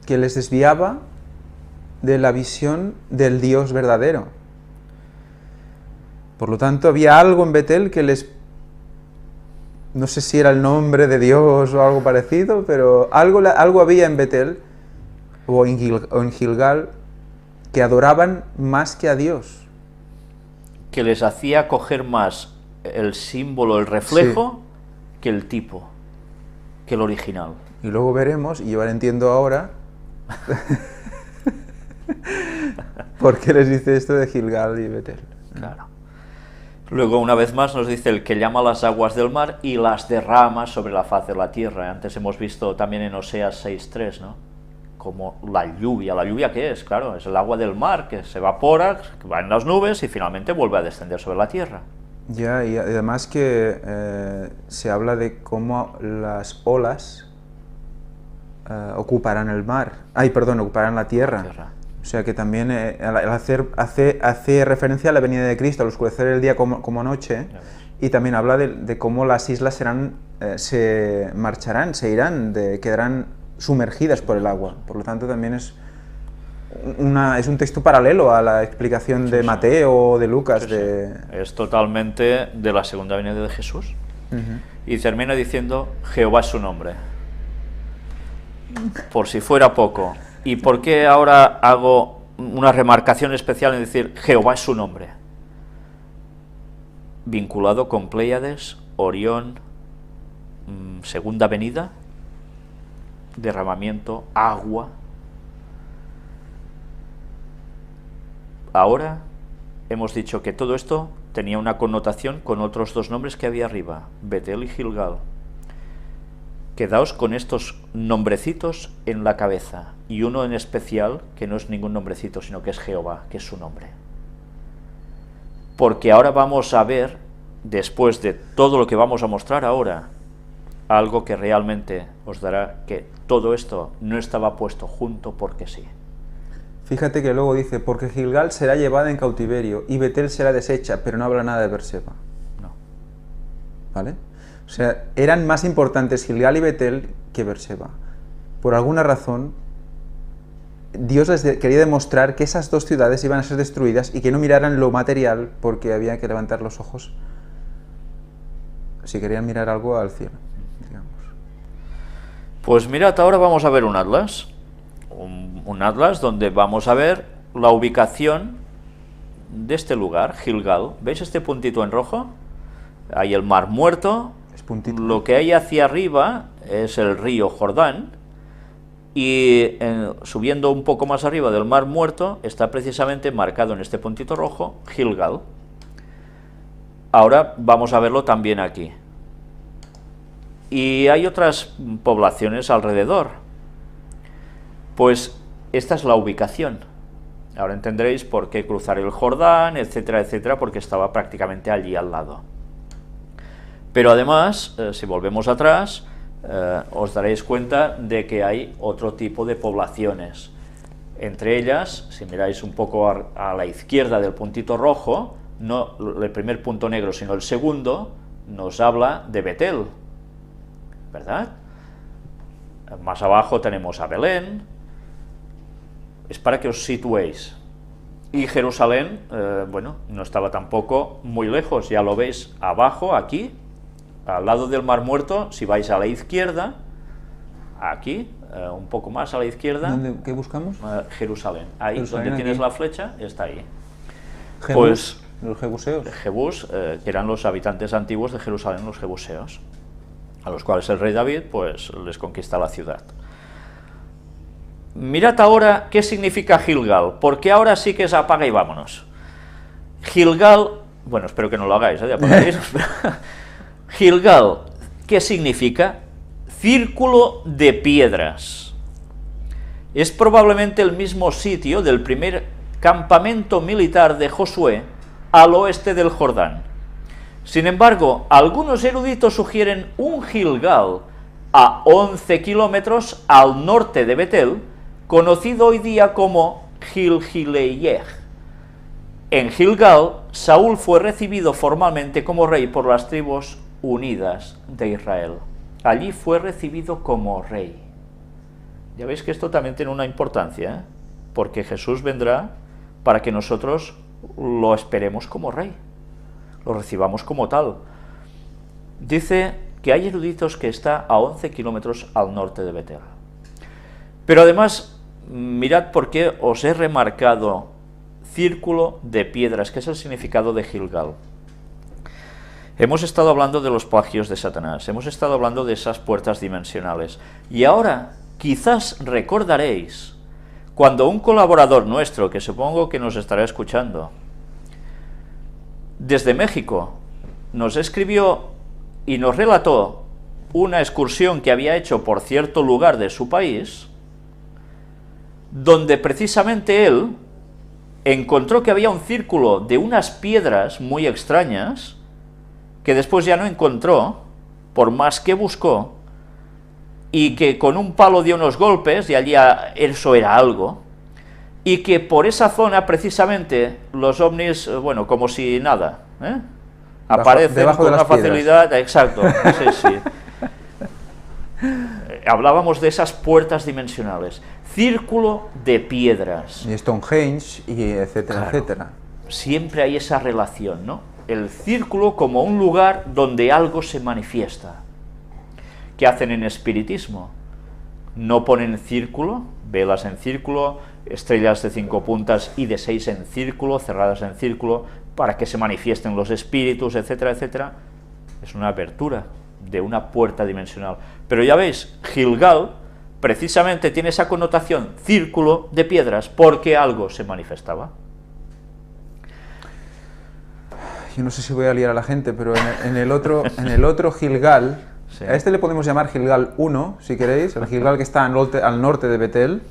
que les desviaba de la visión del Dios verdadero. Por lo tanto, había algo en Betel que les... No sé si era el nombre de Dios o algo parecido, pero algo había en Betel o en Gilgal que adoraban más que a Dios. Que les hacía coger más el símbolo, el reflejo, sí, que el tipo, que el original. Y luego veremos, y yo ahora entiendo ahora, por qué les dice esto de Gilgal y Betel. Claro. Luego, una vez más, nos dice el que llama las aguas del mar y las derrama sobre la faz de la tierra. Antes hemos visto también en Oseas 6.3, ¿no? Como la lluvia ¿qué es? Claro, es el agua del mar que se evapora, que va en las nubes y finalmente vuelve a descender sobre la tierra. Ya, y además que se habla de cómo las olas ocuparán el mar, ocuparán la tierra. O sea que también hace referencia a la venida de Cristo, al oscurecer el día como noche, y también habla de cómo las islas se marcharán, se irán, quedarán sumergidas por el agua. Por lo tanto, también es un texto paralelo a la explicación de Mateo o de Lucas. Sí. Es totalmente de la segunda venida de Jesús. Y termina diciendo, Jehová es su nombre. Por si fuera poco. ¿Y por qué ahora hago una remarcación especial en decir Jehová es su nombre? Vinculado con Pléyades, Orión, segunda venida, derramamiento, agua. Ahora hemos dicho que todo esto tenía una connotación con otros dos nombres que había arriba, Betel y Gilgal. Quedaos con estos nombrecitos en la cabeza, y uno en especial, que no es ningún nombrecito, sino que es Jehová, que es su nombre. Porque ahora vamos a ver, después de todo lo que vamos a mostrar ahora, algo que realmente os dará que todo esto no estaba puesto junto porque sí. Fíjate que luego dice, porque Gilgal será llevada en cautiverio y Betel será deshecha, pero no habla nada de Beerseba. No. ¿Vale? O sea, eran más importantes Gilgal y Betel que Beerseba. Por alguna razón, Dios les quería demostrar que esas dos ciudades iban a ser destruidas y que no miraran lo material porque había que levantar los ojos si querían mirar algo al cielo, digamos. Pues mirad, ahora vamos a ver un atlas. Un atlas donde vamos a ver la ubicación de este lugar, Gilgal. ¿Veis este puntito en rojo? Hay el Mar Muerto. Lo que hay hacia arriba es el río Jordán, y subiendo un poco más arriba del Mar Muerto está precisamente marcado en este puntito rojo Gilgal. Ahora vamos a verlo también aquí. Y hay otras poblaciones alrededor. Pues esta es la ubicación. Ahora entenderéis por qué cruzar el Jordán, etcétera, etcétera, porque estaba prácticamente allí al lado. Pero además, si volvemos atrás, os daréis cuenta de que hay otro tipo de poblaciones. Entre ellas, si miráis un poco a la izquierda del puntito rojo, no el primer punto negro, sino el segundo, nos habla de Betel, ¿verdad? Más abajo tenemos a Belén. Es para que os situéis. Y Jerusalén, bueno, no estaba tampoco muy lejos, ya lo veis abajo, aquí, al lado del Mar Muerto. Si vais a la izquierda, aquí, un poco más a la izquierda. ¿Qué buscamos? Jerusalén. Ahí, Jerusalén, donde tienes aquí. la flecha, está ahí. Jebús, Pues los jebuseos. Jebús, que eran los habitantes antiguos de Jerusalén, los jebuseos, a los cuales el rey David pues les conquista la ciudad. Mirad ahora qué significa Gilgal, porque ahora sí que es apaga y vámonos. Gilgal, bueno, espero que no lo hagáis, de apagáis. Gilgal, ¿qué significa? Círculo de piedras. Es probablemente el mismo sitio del primer campamento militar de Josué al oeste del Jordán. Sin embargo, algunos eruditos sugieren un Gilgal a 11 kilómetros al norte de Betel, conocido hoy día como Gilgileyeh. En Gilgal, Saúl fue recibido formalmente como rey por las tribus unidas de Israel. Allí fue recibido como rey. Ya veis que esto también tiene una importancia, ¿eh? Porque Jesús vendrá para que nosotros lo esperemos como rey, lo recibamos como tal. Dice que hay eruditos que está a 11 kilómetros al norte de Betel. Pero además, mirad por qué os he remarcado círculo de piedras, que es el significado de Gilgal. Hemos estado hablando de los plagios de Satanás, hemos estado hablando de esas puertas dimensionales, y ahora quizás recordaréis cuando un colaborador nuestro, que supongo que nos estará escuchando, desde México, nos escribió y nos relató una excursión que había hecho por cierto lugar de su país, donde precisamente él encontró que había un círculo de unas piedras muy extrañas, que después ya no encontró, por más que buscó, y que con un palo dio unos golpes, y allí eso era algo, y que por esa zona precisamente los ovnis, bueno, como si nada, aparecen con una facilidad, exacto, sí, sí. Hablábamos de esas puertas dimensionales, círculo de piedras. Y Stonehenge, y etcétera, Claro. etcétera. Siempre hay esa relación, ¿no? El círculo como un lugar donde algo se manifiesta. ¿Qué hacen en espiritismo? No ponen círculo, velas en círculo, estrellas de 5 puntas y de 6 en círculo, cerradas en círculo, para que se manifiesten los espíritus, etcétera, etcétera. Es una apertura de una puerta dimensional. Pero ya veis, Gilgal precisamente tiene esa connotación, círculo de piedras, porque algo se manifestaba. Yo no sé si voy a liar a la gente, pero en el otro Gilgal, Sí. a este le podemos llamar Gilgal 1, si queréis, el Gilgal que está al norte de Betel,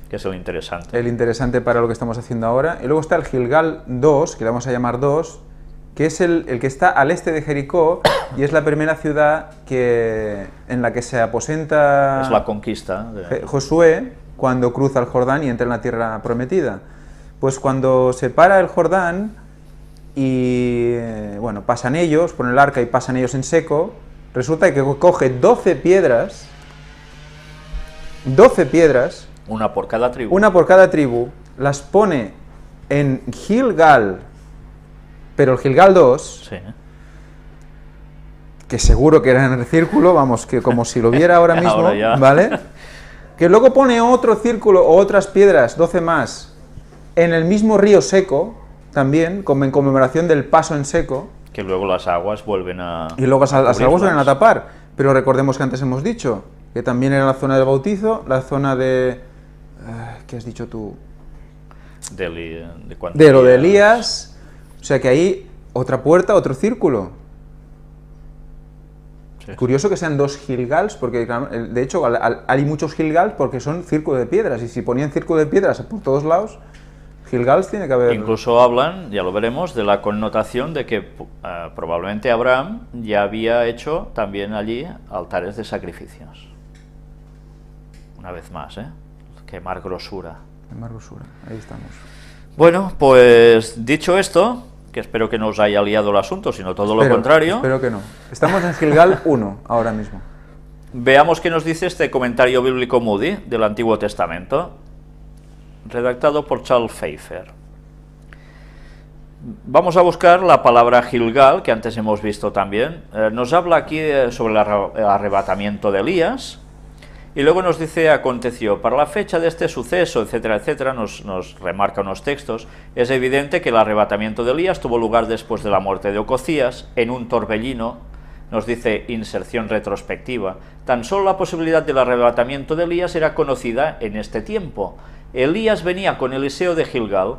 Que es lo interesante. el interesante para lo que estamos haciendo ahora, y luego está el Gilgal 2, que le vamos a llamar 2, que es el que está al este de Jericó, y es la primera ciudad en la que se aposenta Es la conquista. Josué cuando cruza el Jordán y entra en la tierra prometida. Pues cuando se para el Jordán y bueno, pasan ellos, ponen el arca y pasan ellos en seco, resulta que coge 12 piedras, Una por cada tribu. una por cada tribu, las pone en Gilgal, pero el Gilgal 2, Sí. que seguro que era en el círculo, vamos, que como si lo viera ahora mismo, Ahora ya. ¿vale? Que luego pone otro círculo o otras piedras, 12 más, en el mismo río seco, también, como en conmemoración del paso en seco, Que luego las aguas vuelven a... y luego las aguas cubrirlas. vienen a tapar. Pero recordemos que antes hemos dicho que también era la zona del bautizo, la zona de... ¿qué has dicho tú? De lo de Elías. O sea que ahí otra puerta, otro círculo. Sí. Curioso que sean 2 Gilgals, porque claro, de hecho hay muchos Gilgals porque son círculo de piedras, y si ponían círculo de piedras por todos lados, Gilgal tiene que haber... Incluso hablan, ya lo veremos, de la connotación de que probablemente Abraham ya había hecho también allí altares de sacrificios. Una vez más, quemar grosura. Quemar grosura, ahí estamos. Bueno, pues dicho esto, que espero que no os haya liado el asunto, sino todo lo contrario. Espero que no. Estamos en Gilgal 1 ahora mismo. Veamos qué nos dice este comentario bíblico Moody del Antiguo Testamento, redactado por Charles Pfeiffer. Vamos a buscar la palabra Gilgal, que antes hemos visto también. Nos habla aquí sobre el arrebatamiento de Elías, y luego nos dice: aconteció, para la fecha de este suceso, etcétera, etcétera, nos remarca unos textos. Es evidente que el arrebatamiento de Elías tuvo lugar después de la muerte de Ococías, en un torbellino. Nos dice inserción retrospectiva. Tan solo la posibilidad del arrebatamiento de Elías era conocida en este tiempo. Elías venía con Eliseo de Gilgal.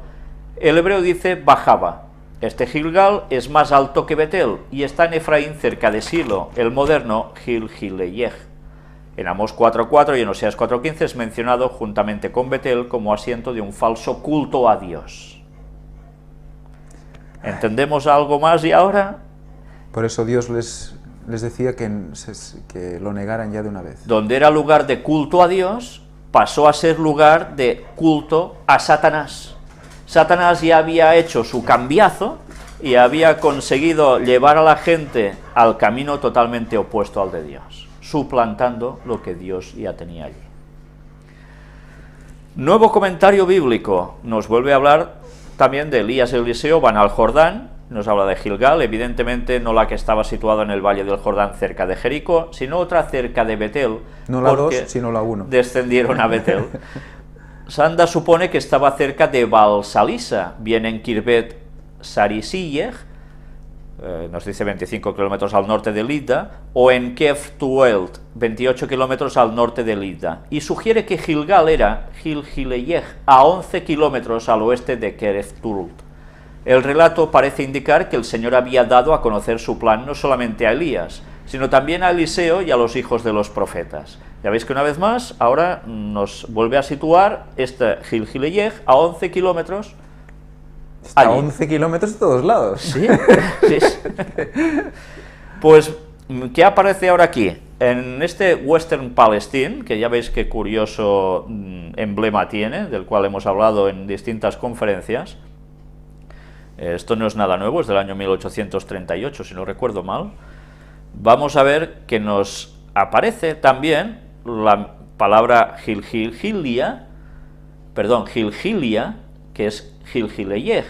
El hebreo dice bajaba. Este Gilgal es más alto que Betel y está en Efraín, cerca de Silo, el moderno Gil-Gileyeg. En Amós 4.4 y en Oseas 4.15 es mencionado juntamente con Betel como asiento de un falso culto a Dios. ¿Entendemos algo más y ahora? Por eso Dios les decía que lo negaran ya de una vez. Donde era lugar de culto a Dios, pasó a ser lugar de culto a Satanás. Satanás ya había hecho su cambiazo y había conseguido llevar a la gente al camino totalmente opuesto al de Dios, suplantando lo que Dios ya tenía allí. Nuevo comentario bíblico, nos vuelve a hablar también de Elías y Eliseo, van al Jordán. Nos habla de Gilgal, evidentemente no la que estaba situada en el valle del Jordán cerca de Jericó, sino otra cerca de Betel. No la 2, sino la 1. Descendieron a Betel. Sanda supone que estaba cerca de Baal-Salisa, bien en Kirbet Sarisiyeh, nos dice 25 kilómetros al norte de Lida, o en Kef Tuelt, 28 kilómetros al norte de Lida, y sugiere que Gilgal era Gil-Gileyeg, a 11 kilómetros al oeste de Kereth Tult. El relato parece indicar que el Señor había dado a conocer su plan no solamente a Elías, sino también a Eliseo y a los hijos de los profetas. Ya veis que una vez más, ahora nos vuelve a situar este Gil-Gileyeg a 11 kilómetros. Está a 11 kilómetros de todos lados. Sí, sí. Pues, ¿qué aparece ahora aquí? En este Western Palestine, que ya veis qué curioso emblema tiene, del cual hemos hablado en distintas conferencias. Esto no es nada nuevo, es del año 1838, si no recuerdo mal. Vamos a ver que nos aparece también la palabra Gilgilia, que es Gil-Gileyeg.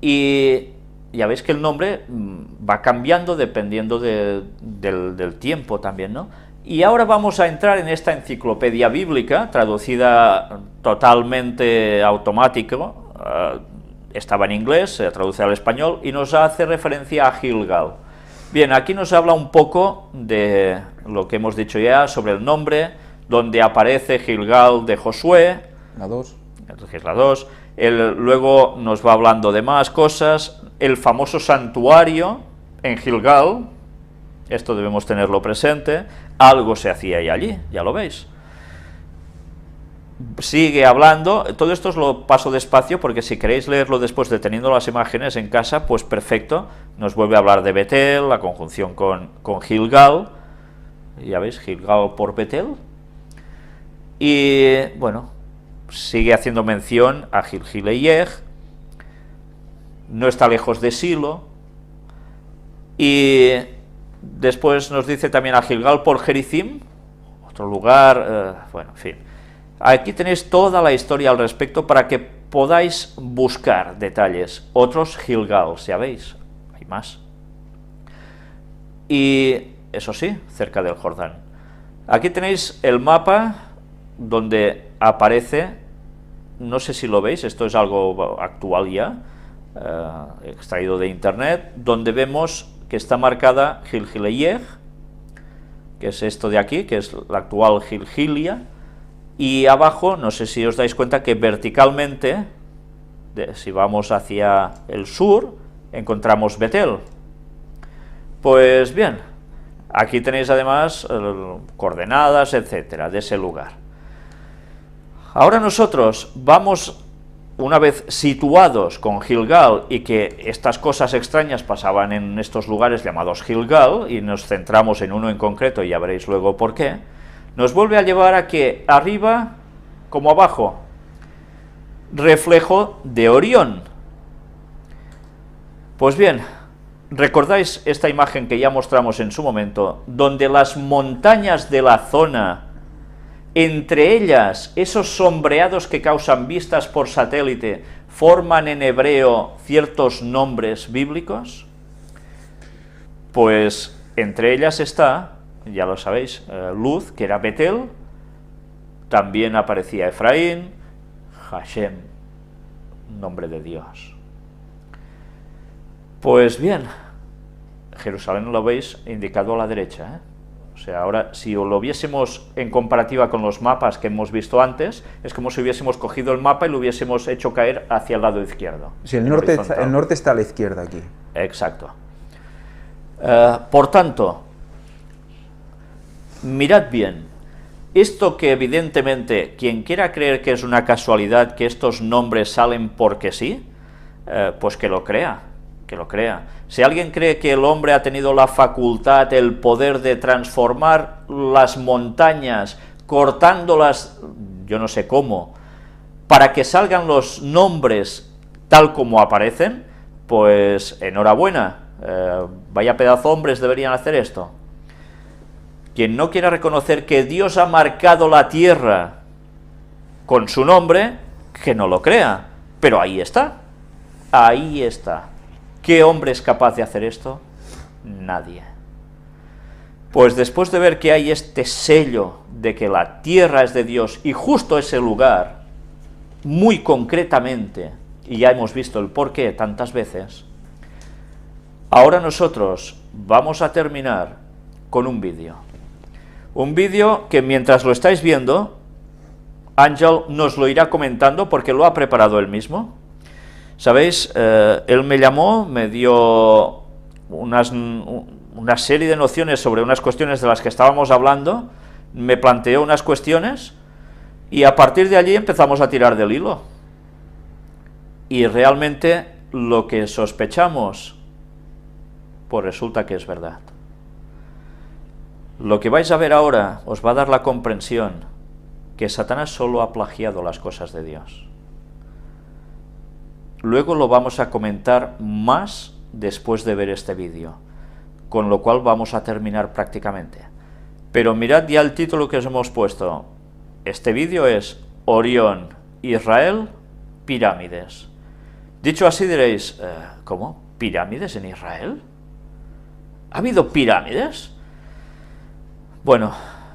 Y ya veis que el nombre va cambiando dependiendo del tiempo también, ¿no? Y ahora vamos a entrar en esta enciclopedia bíblica, traducida totalmente automático, estaba en inglés, se traduce al español, y nos hace referencia a Gilgal. Bien, aquí nos habla un poco de lo que hemos dicho ya sobre el nombre, donde aparece Gilgal de Josué, la 2. Que es la 2. Luego nos va hablando de más cosas, el famoso santuario en Gilgal, esto debemos tenerlo presente, algo se hacía allí, ya lo veis. Sigue hablando, todo esto os lo paso despacio porque si queréis leerlo después de teniendo las imágenes en casa, pues perfecto. Nos vuelve a hablar de Betel, la conjunción con Gilgal, ya veis, Gilgal por Betel, y bueno, sigue haciendo mención a Gil-Gileyeg, no está lejos de Silo, y después nos dice también a Gilgal por Gerizim, otro lugar, bueno, en fin. Aquí tenéis toda la historia al respecto para que podáis buscar detalles. Otros Gilgals, ya veis, hay más. Y eso sí, cerca del Jordán. Aquí tenéis el mapa donde aparece, no sé si lo veis, esto es algo actual ya, extraído de internet, donde vemos que está marcada Gil-Gileyeg, que es esto de aquí, que es la actual Gil-Gilia. Y abajo, no sé si os dais cuenta que verticalmente, si vamos hacia el sur, encontramos Betel. Pues bien, aquí tenéis además coordenadas, etcétera, de ese lugar. Ahora nosotros vamos una vez situados con Gilgal y que estas cosas extrañas pasaban en estos lugares llamados Gilgal, y nos centramos en uno en concreto y ya veréis luego por qué, nos vuelve a llevar a que arriba como abajo, reflejo de Orión. Pues bien, ¿recordáis esta imagen que ya mostramos en su momento, donde las montañas de la zona, entre ellas esos sombreados que causan vistas por satélite, forman en hebreo ciertos nombres bíblicos? Pues entre ellas está, ya lo sabéis, Luz, que era Betel, también aparecía Efraín, Hashem, nombre de Dios. Pues bien, Jerusalén lo veis indicado a la derecha, ¿eh? O sea, ahora, si lo viésemos en comparativa con los mapas que hemos visto antes, es como si hubiésemos cogido el mapa y lo hubiésemos hecho caer hacia el lado izquierdo. Sí, el norte está a la izquierda aquí. Exacto. Por tanto, mirad bien, esto que evidentemente, quien quiera creer que es una casualidad que estos nombres salen porque sí, pues que lo crea, que lo crea. Si alguien cree que el hombre ha tenido la facultad, el poder de transformar las montañas, cortándolas, yo no sé cómo, para que salgan los nombres tal como aparecen, pues enhorabuena, vaya pedazo de hombres deberían hacer esto. Quien no quiera reconocer que Dios ha marcado la tierra con su nombre, que no lo crea, pero ahí está, ahí está. ¿Qué hombre es capaz de hacer esto? Nadie. Pues después de ver que hay este sello de que la tierra es de Dios y justo ese lugar, muy concretamente, y ya hemos visto el porqué tantas veces, ahora nosotros vamos a terminar con un vídeo. Un vídeo que mientras lo estáis viendo, Ángel nos lo irá comentando porque lo ha preparado él mismo. ¿Sabéis? Él me llamó, me dio una serie de nociones sobre unas cuestiones de las que estábamos hablando, me planteó unas cuestiones y a partir de allí empezamos a tirar del hilo. Y realmente lo que sospechamos, pues resulta que es verdad. Lo que vais a ver ahora os va a dar la comprensión que Satanás solo ha plagiado las cosas de Dios. Luego lo vamos a comentar más después de ver este vídeo, con lo cual vamos a terminar prácticamente. Pero mirad ya el título que os hemos puesto. Este vídeo es Orión, Israel, pirámides. Dicho así diréis, ¿cómo? ¿Pirámides en Israel? ¿Ha habido pirámides? Bueno,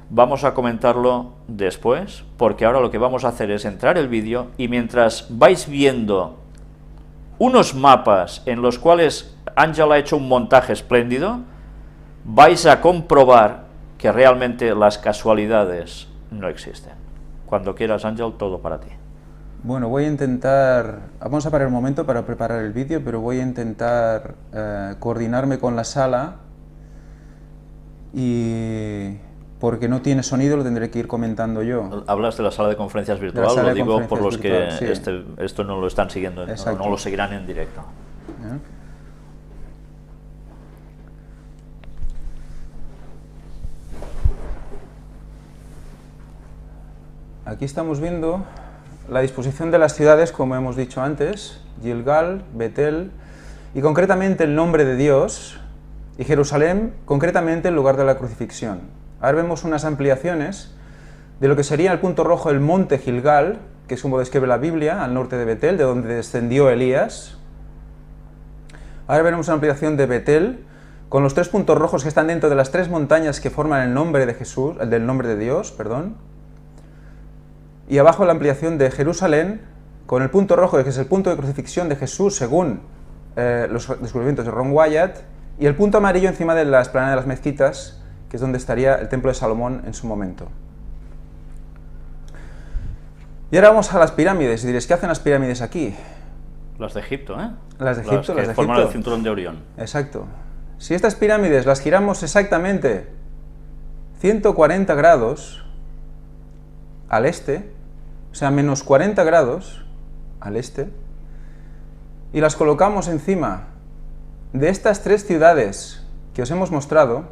vamos a comentarlo después, porque ahora lo que vamos a hacer es entrar el vídeo y mientras vais viendo unos mapas en los cuales Ángel ha hecho un montaje espléndido, vais a comprobar que realmente las casualidades no existen. Cuando quieras, Ángel, todo para ti. Bueno, voy a intentar, vamos a parar un momento para preparar el vídeo, pero voy a intentar coordinarme con la sala y porque no tiene sonido lo tendré que ir comentando yo. Hablas de la sala de conferencias virtual, lo digo por los que esto no lo están siguiendo, no lo seguirán en directo. Aquí estamos viendo la disposición de las ciudades, como hemos dicho antes, Gilgal, Betel, y concretamente el nombre de Dios, y Jerusalén, concretamente el lugar de la crucifixión. Ahora vemos unas ampliaciones de lo que sería el punto rojo el monte Gilgal, que es como describe la Biblia, al norte de Betel, de donde descendió Elías. Ahora veremos una ampliación de Betel, con los 3 puntos rojos que están dentro de las 3 montañas que forman el nombre de Jesús, del nombre de Dios, perdón. Y abajo la ampliación de Jerusalén, con el punto rojo, que es el punto de crucifixión de Jesús, según los descubrimientos de Ron Wyatt, y el punto amarillo encima de la explanada de las mezquitas, que es donde estaría el templo de Salomón en su momento. Y ahora vamos a las pirámides, y diréis, ¿qué hacen las pirámides aquí? Las de Egipto, ¿eh? Las de Egipto, las que forman el cinturón de Orión. Exacto. Si estas pirámides las giramos exactamente 140 grados al este, o sea, menos 40 grados, al este, y las colocamos encima de estas 3 ciudades que os hemos mostrado,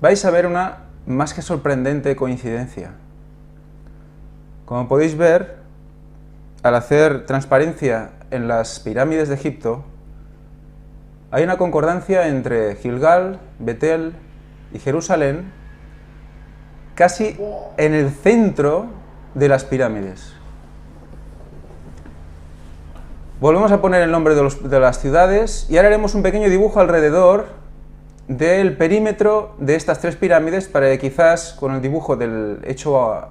vais a ver una más que sorprendente coincidencia. Como podéis ver, al hacer transparencia en las pirámides de Egipto, hay una concordancia entre Gilgal, Betel y Jerusalén, casi en el centro de las pirámides. Volvemos a poner el nombre de las ciudades y ahora haremos un pequeño dibujo alrededor del perímetro de estas 3 pirámides para que quizás con el dibujo hecho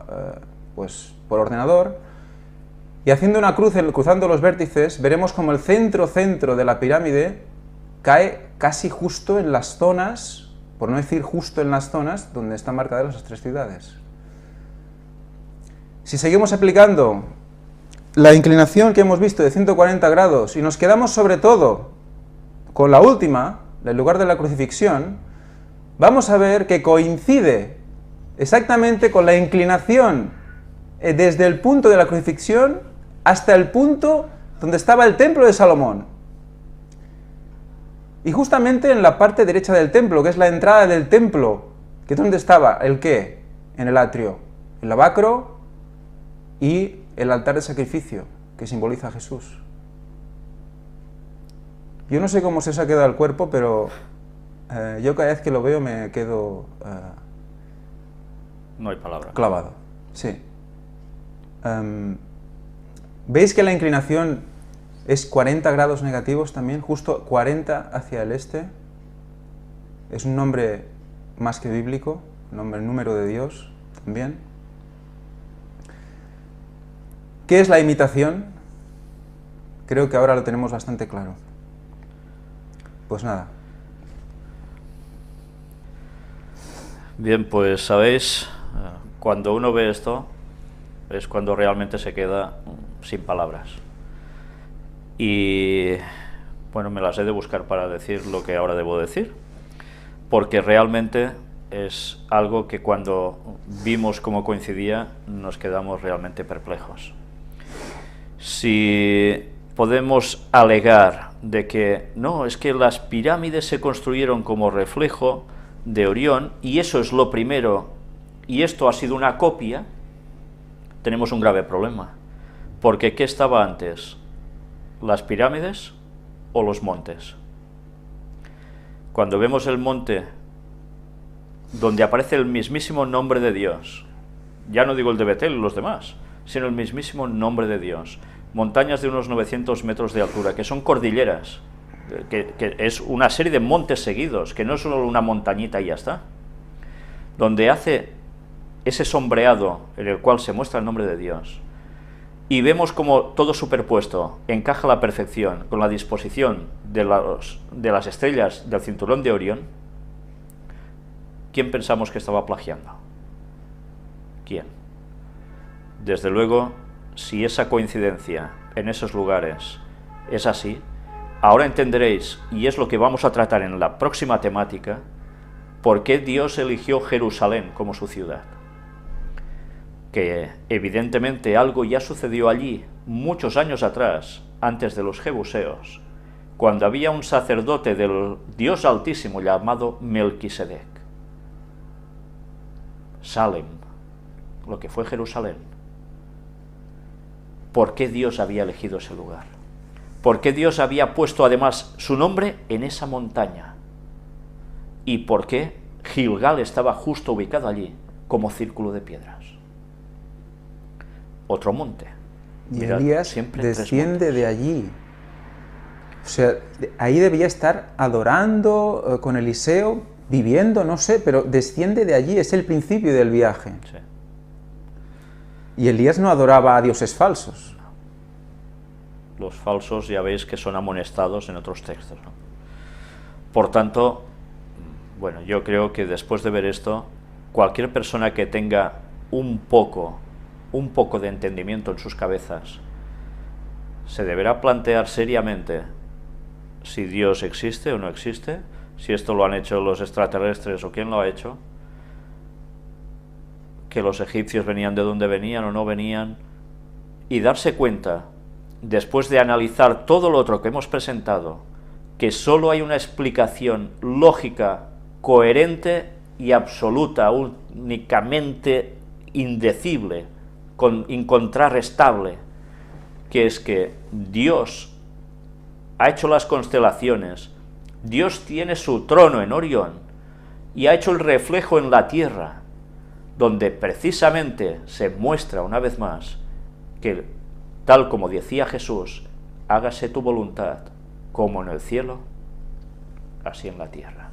pues, por ordenador y haciendo una cruz cruzando los vértices, veremos como el centro de la pirámide cae casi justo en las zonas, por no decir justo en las zonas, donde están marcadas las 3 ciudades. Si seguimos aplicando la inclinación que hemos visto de 140 grados y nos quedamos sobre todo con la última, el lugar de la crucifixión, vamos a ver que coincide exactamente con la inclinación desde el punto de la crucifixión hasta el punto donde estaba el templo de Salomón. Y justamente en la parte derecha del templo, que es la entrada del templo, que es donde estaba el qué en el atrio, el lavacro y el altar de sacrificio, que simboliza a Jesús. Yo no sé cómo se os ha quedado el cuerpo, pero yo cada vez que lo veo me quedo no hay palabra. Clavado, sí. ¿Veis que la inclinación es 40 grados negativos también? Justo 40 hacia el este. Es un nombre más que bíblico, el número de Dios también. ¿Qué es la imitación? Creo que ahora lo tenemos bastante claro. Pues nada. Bien, pues sabéis, cuando uno ve esto, es cuando realmente se queda sin palabras. Y bueno, me las he de buscar para decir lo que ahora debo decir, porque realmente es algo que cuando vimos cómo coincidía, nos quedamos realmente perplejos. Si podemos alegar de que no, es que las pirámides se construyeron como reflejo de Orión y eso es lo primero y esto ha sido una copia, tenemos un grave problema, porque ¿qué estaba antes? ¿Las pirámides o los montes? Cuando vemos el monte donde aparece el mismísimo nombre de Dios, ya no digo el de Betel y los demás, sino el mismísimo nombre de Dios, montañas de unos 900 metros de altura, que son cordilleras, que es una serie de montes seguidos, que no es solo una montañita y ya está, donde hace ese sombreado en el cual se muestra el nombre de Dios, y vemos como todo superpuesto encaja a la perfección con la disposición de las estrellas del cinturón de Orión. ¿Quién pensamos que estaba plagiando? ¿Quién? Desde luego, si esa coincidencia en esos lugares es así, ahora entenderéis, y es lo que vamos a tratar en la próxima temática, por qué Dios eligió Jerusalén como su ciudad. Que evidentemente algo ya sucedió allí muchos años atrás, antes de los jebuseos, cuando había un sacerdote del Dios Altísimo llamado Melquisedec. Salem, lo que fue Jerusalén. ¿Por qué Dios había elegido ese lugar? ¿Por qué Dios había puesto además su nombre en esa montaña? ¿Y por qué Gilgal estaba justo ubicado allí como círculo de piedras? Otro monte. Y Mirad, Elías siempre desciende de allí. O sea, ahí debía estar adorando con Eliseo, viviendo, no sé, pero desciende de allí, es el principio del viaje. Sí. Y Elías no adoraba a dioses falsos. Los falsos ya veis que son amonestados en otros textos, ¿no? Por tanto, bueno, yo creo que después de ver esto, cualquier persona que tenga un poco de entendimiento en sus cabezas, se deberá plantear seriamente si Dios existe o no existe, si esto lo han hecho los extraterrestres o quién lo ha hecho, que los egipcios venían de donde venían o no venían, y darse cuenta después de analizar todo lo otro que hemos presentado, que solo hay una explicación lógica, coherente y absoluta, únicamente indecible, incontrarrestable, que es que Dios ha hecho las constelaciones, Dios tiene su trono en Orión y ha hecho el reflejo en la tierra, donde precisamente se muestra una vez más que, tal como decía Jesús, hágase tu voluntad, como en el cielo, así en la tierra.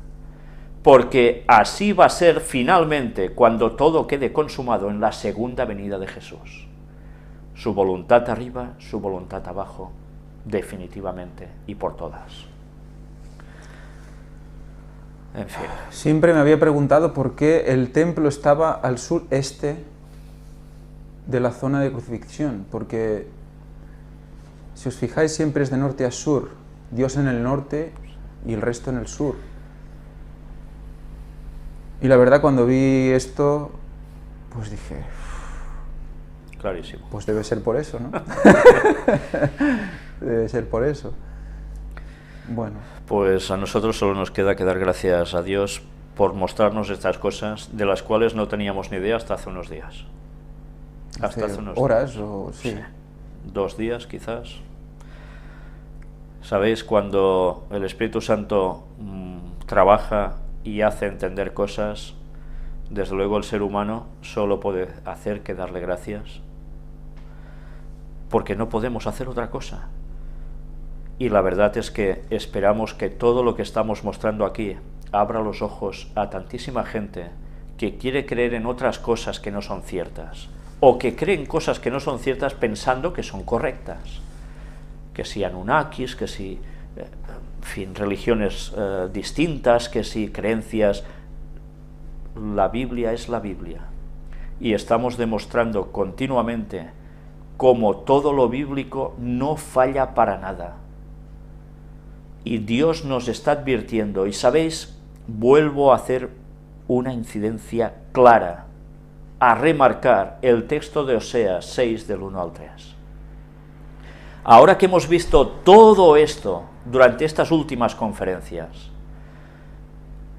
Porque así va a ser finalmente cuando todo quede consumado en la segunda venida de Jesús. Su voluntad arriba, su voluntad abajo, definitivamente y por todas. En fin. Siempre me había preguntado por qué el templo estaba al sureste de la zona de crucifixión, porque si os fijáis siempre es de norte a sur, Dios en el norte y el resto en el sur. Y la verdad, cuando vi esto, pues dije, clarísimo. Pues debe ser por eso, ¿no? Debe ser por eso. Bueno. Pues a nosotros solo nos queda que dar gracias a Dios por mostrarnos estas cosas de las cuales no teníamos ni idea hasta hace unos días. Hasta hace unos horas días. O sí. 2 días quizás. ¿Sabéis? Cuando el Espíritu Santo trabaja y hace entender cosas, desde luego el ser humano solo puede hacer que darle gracias, porque no podemos hacer otra cosa. Y la verdad es que esperamos que todo lo que estamos mostrando aquí abra los ojos a tantísima gente que quiere creer en otras cosas que no son ciertas, o que creen cosas que no son ciertas pensando que son correctas, que si Anunnakis, que si en fin, religiones distintas, que si creencias. La Biblia es la Biblia, y estamos demostrando continuamente cómo todo lo bíblico no falla para nada, y Dios nos está advirtiendo. Y sabéis, vuelvo a hacer una incidencia clara, a remarcar el texto de Oseas 6 del 1 al 3. Ahora que hemos visto todo esto durante estas últimas conferencias,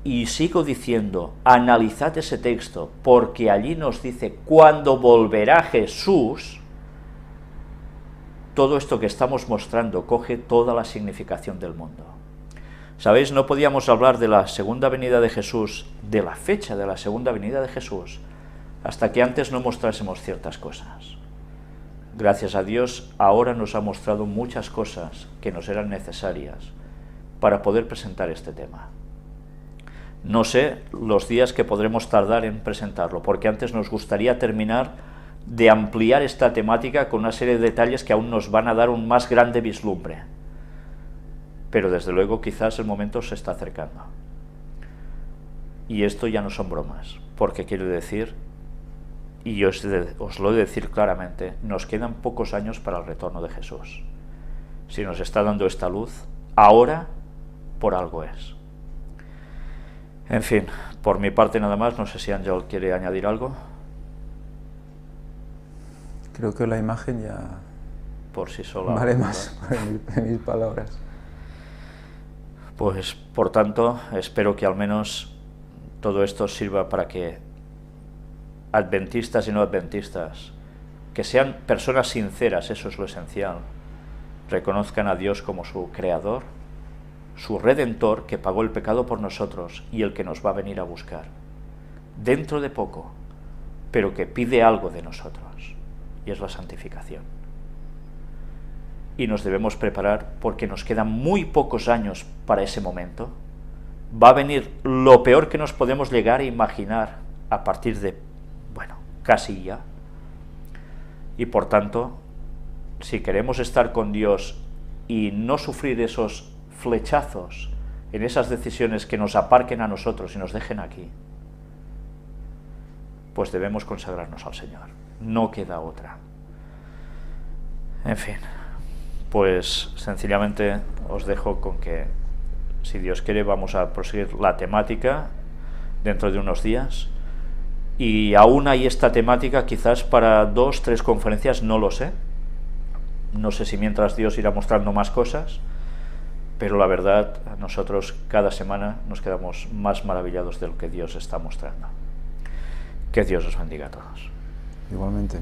y sigo diciendo, analizad ese texto, porque allí nos dice cuándo volverá Jesús. Todo esto que estamos mostrando coge toda la significación del mundo. ¿Sabéis? No podíamos hablar de la segunda venida de Jesús, de la fecha de la segunda venida de Jesús, hasta que antes no mostrásemos ciertas cosas. Gracias a Dios, ahora nos ha mostrado muchas cosas que nos eran necesarias para poder presentar este tema. No sé los días que podremos tardar en presentarlo, porque antes nos gustaría terminar de ampliar esta temática con una serie de detalles que aún nos van a dar un más grande vislumbre. Pero desde luego quizás el momento se está acercando. Y esto ya no son bromas, porque quiero decir, y os lo he de decir claramente, nos quedan pocos años para el retorno de Jesús. Si nos está dando esta luz, ahora por algo es. En fin, por mi parte nada más. No sé si Ángel quiere añadir algo. Creo que la imagen ya por sí sola vale más que mis palabras. Pues por tanto, espero que al menos todo esto sirva para que adventistas y no adventistas, que sean personas sinceras, eso es lo esencial, reconozcan a Dios como su creador, su redentor, que pagó el pecado por nosotros y el que nos va a venir a buscar dentro de poco, pero que pide algo de nosotros, y es la santificación. Y nos debemos preparar porque nos quedan muy pocos años para ese momento. Va a venir lo peor que nos podemos llegar a imaginar a partir de, bueno, casi ya. Y por tanto, si queremos estar con Dios y no sufrir esos flechazos en esas decisiones que nos aparquen a nosotros y nos dejen aquí, pues debemos consagrarnos al Señor. No queda otra. En fin, pues sencillamente os dejo con que, si Dios quiere, vamos a proseguir la temática dentro de unos días, y aún hay esta temática quizás para 2, 3 conferencias, no lo sé. No sé si mientras Dios irá mostrando más cosas, pero la verdad, nosotros cada semana nos quedamos más maravillados de lo que Dios está mostrando. Que Dios os bendiga a todos. Igualmente.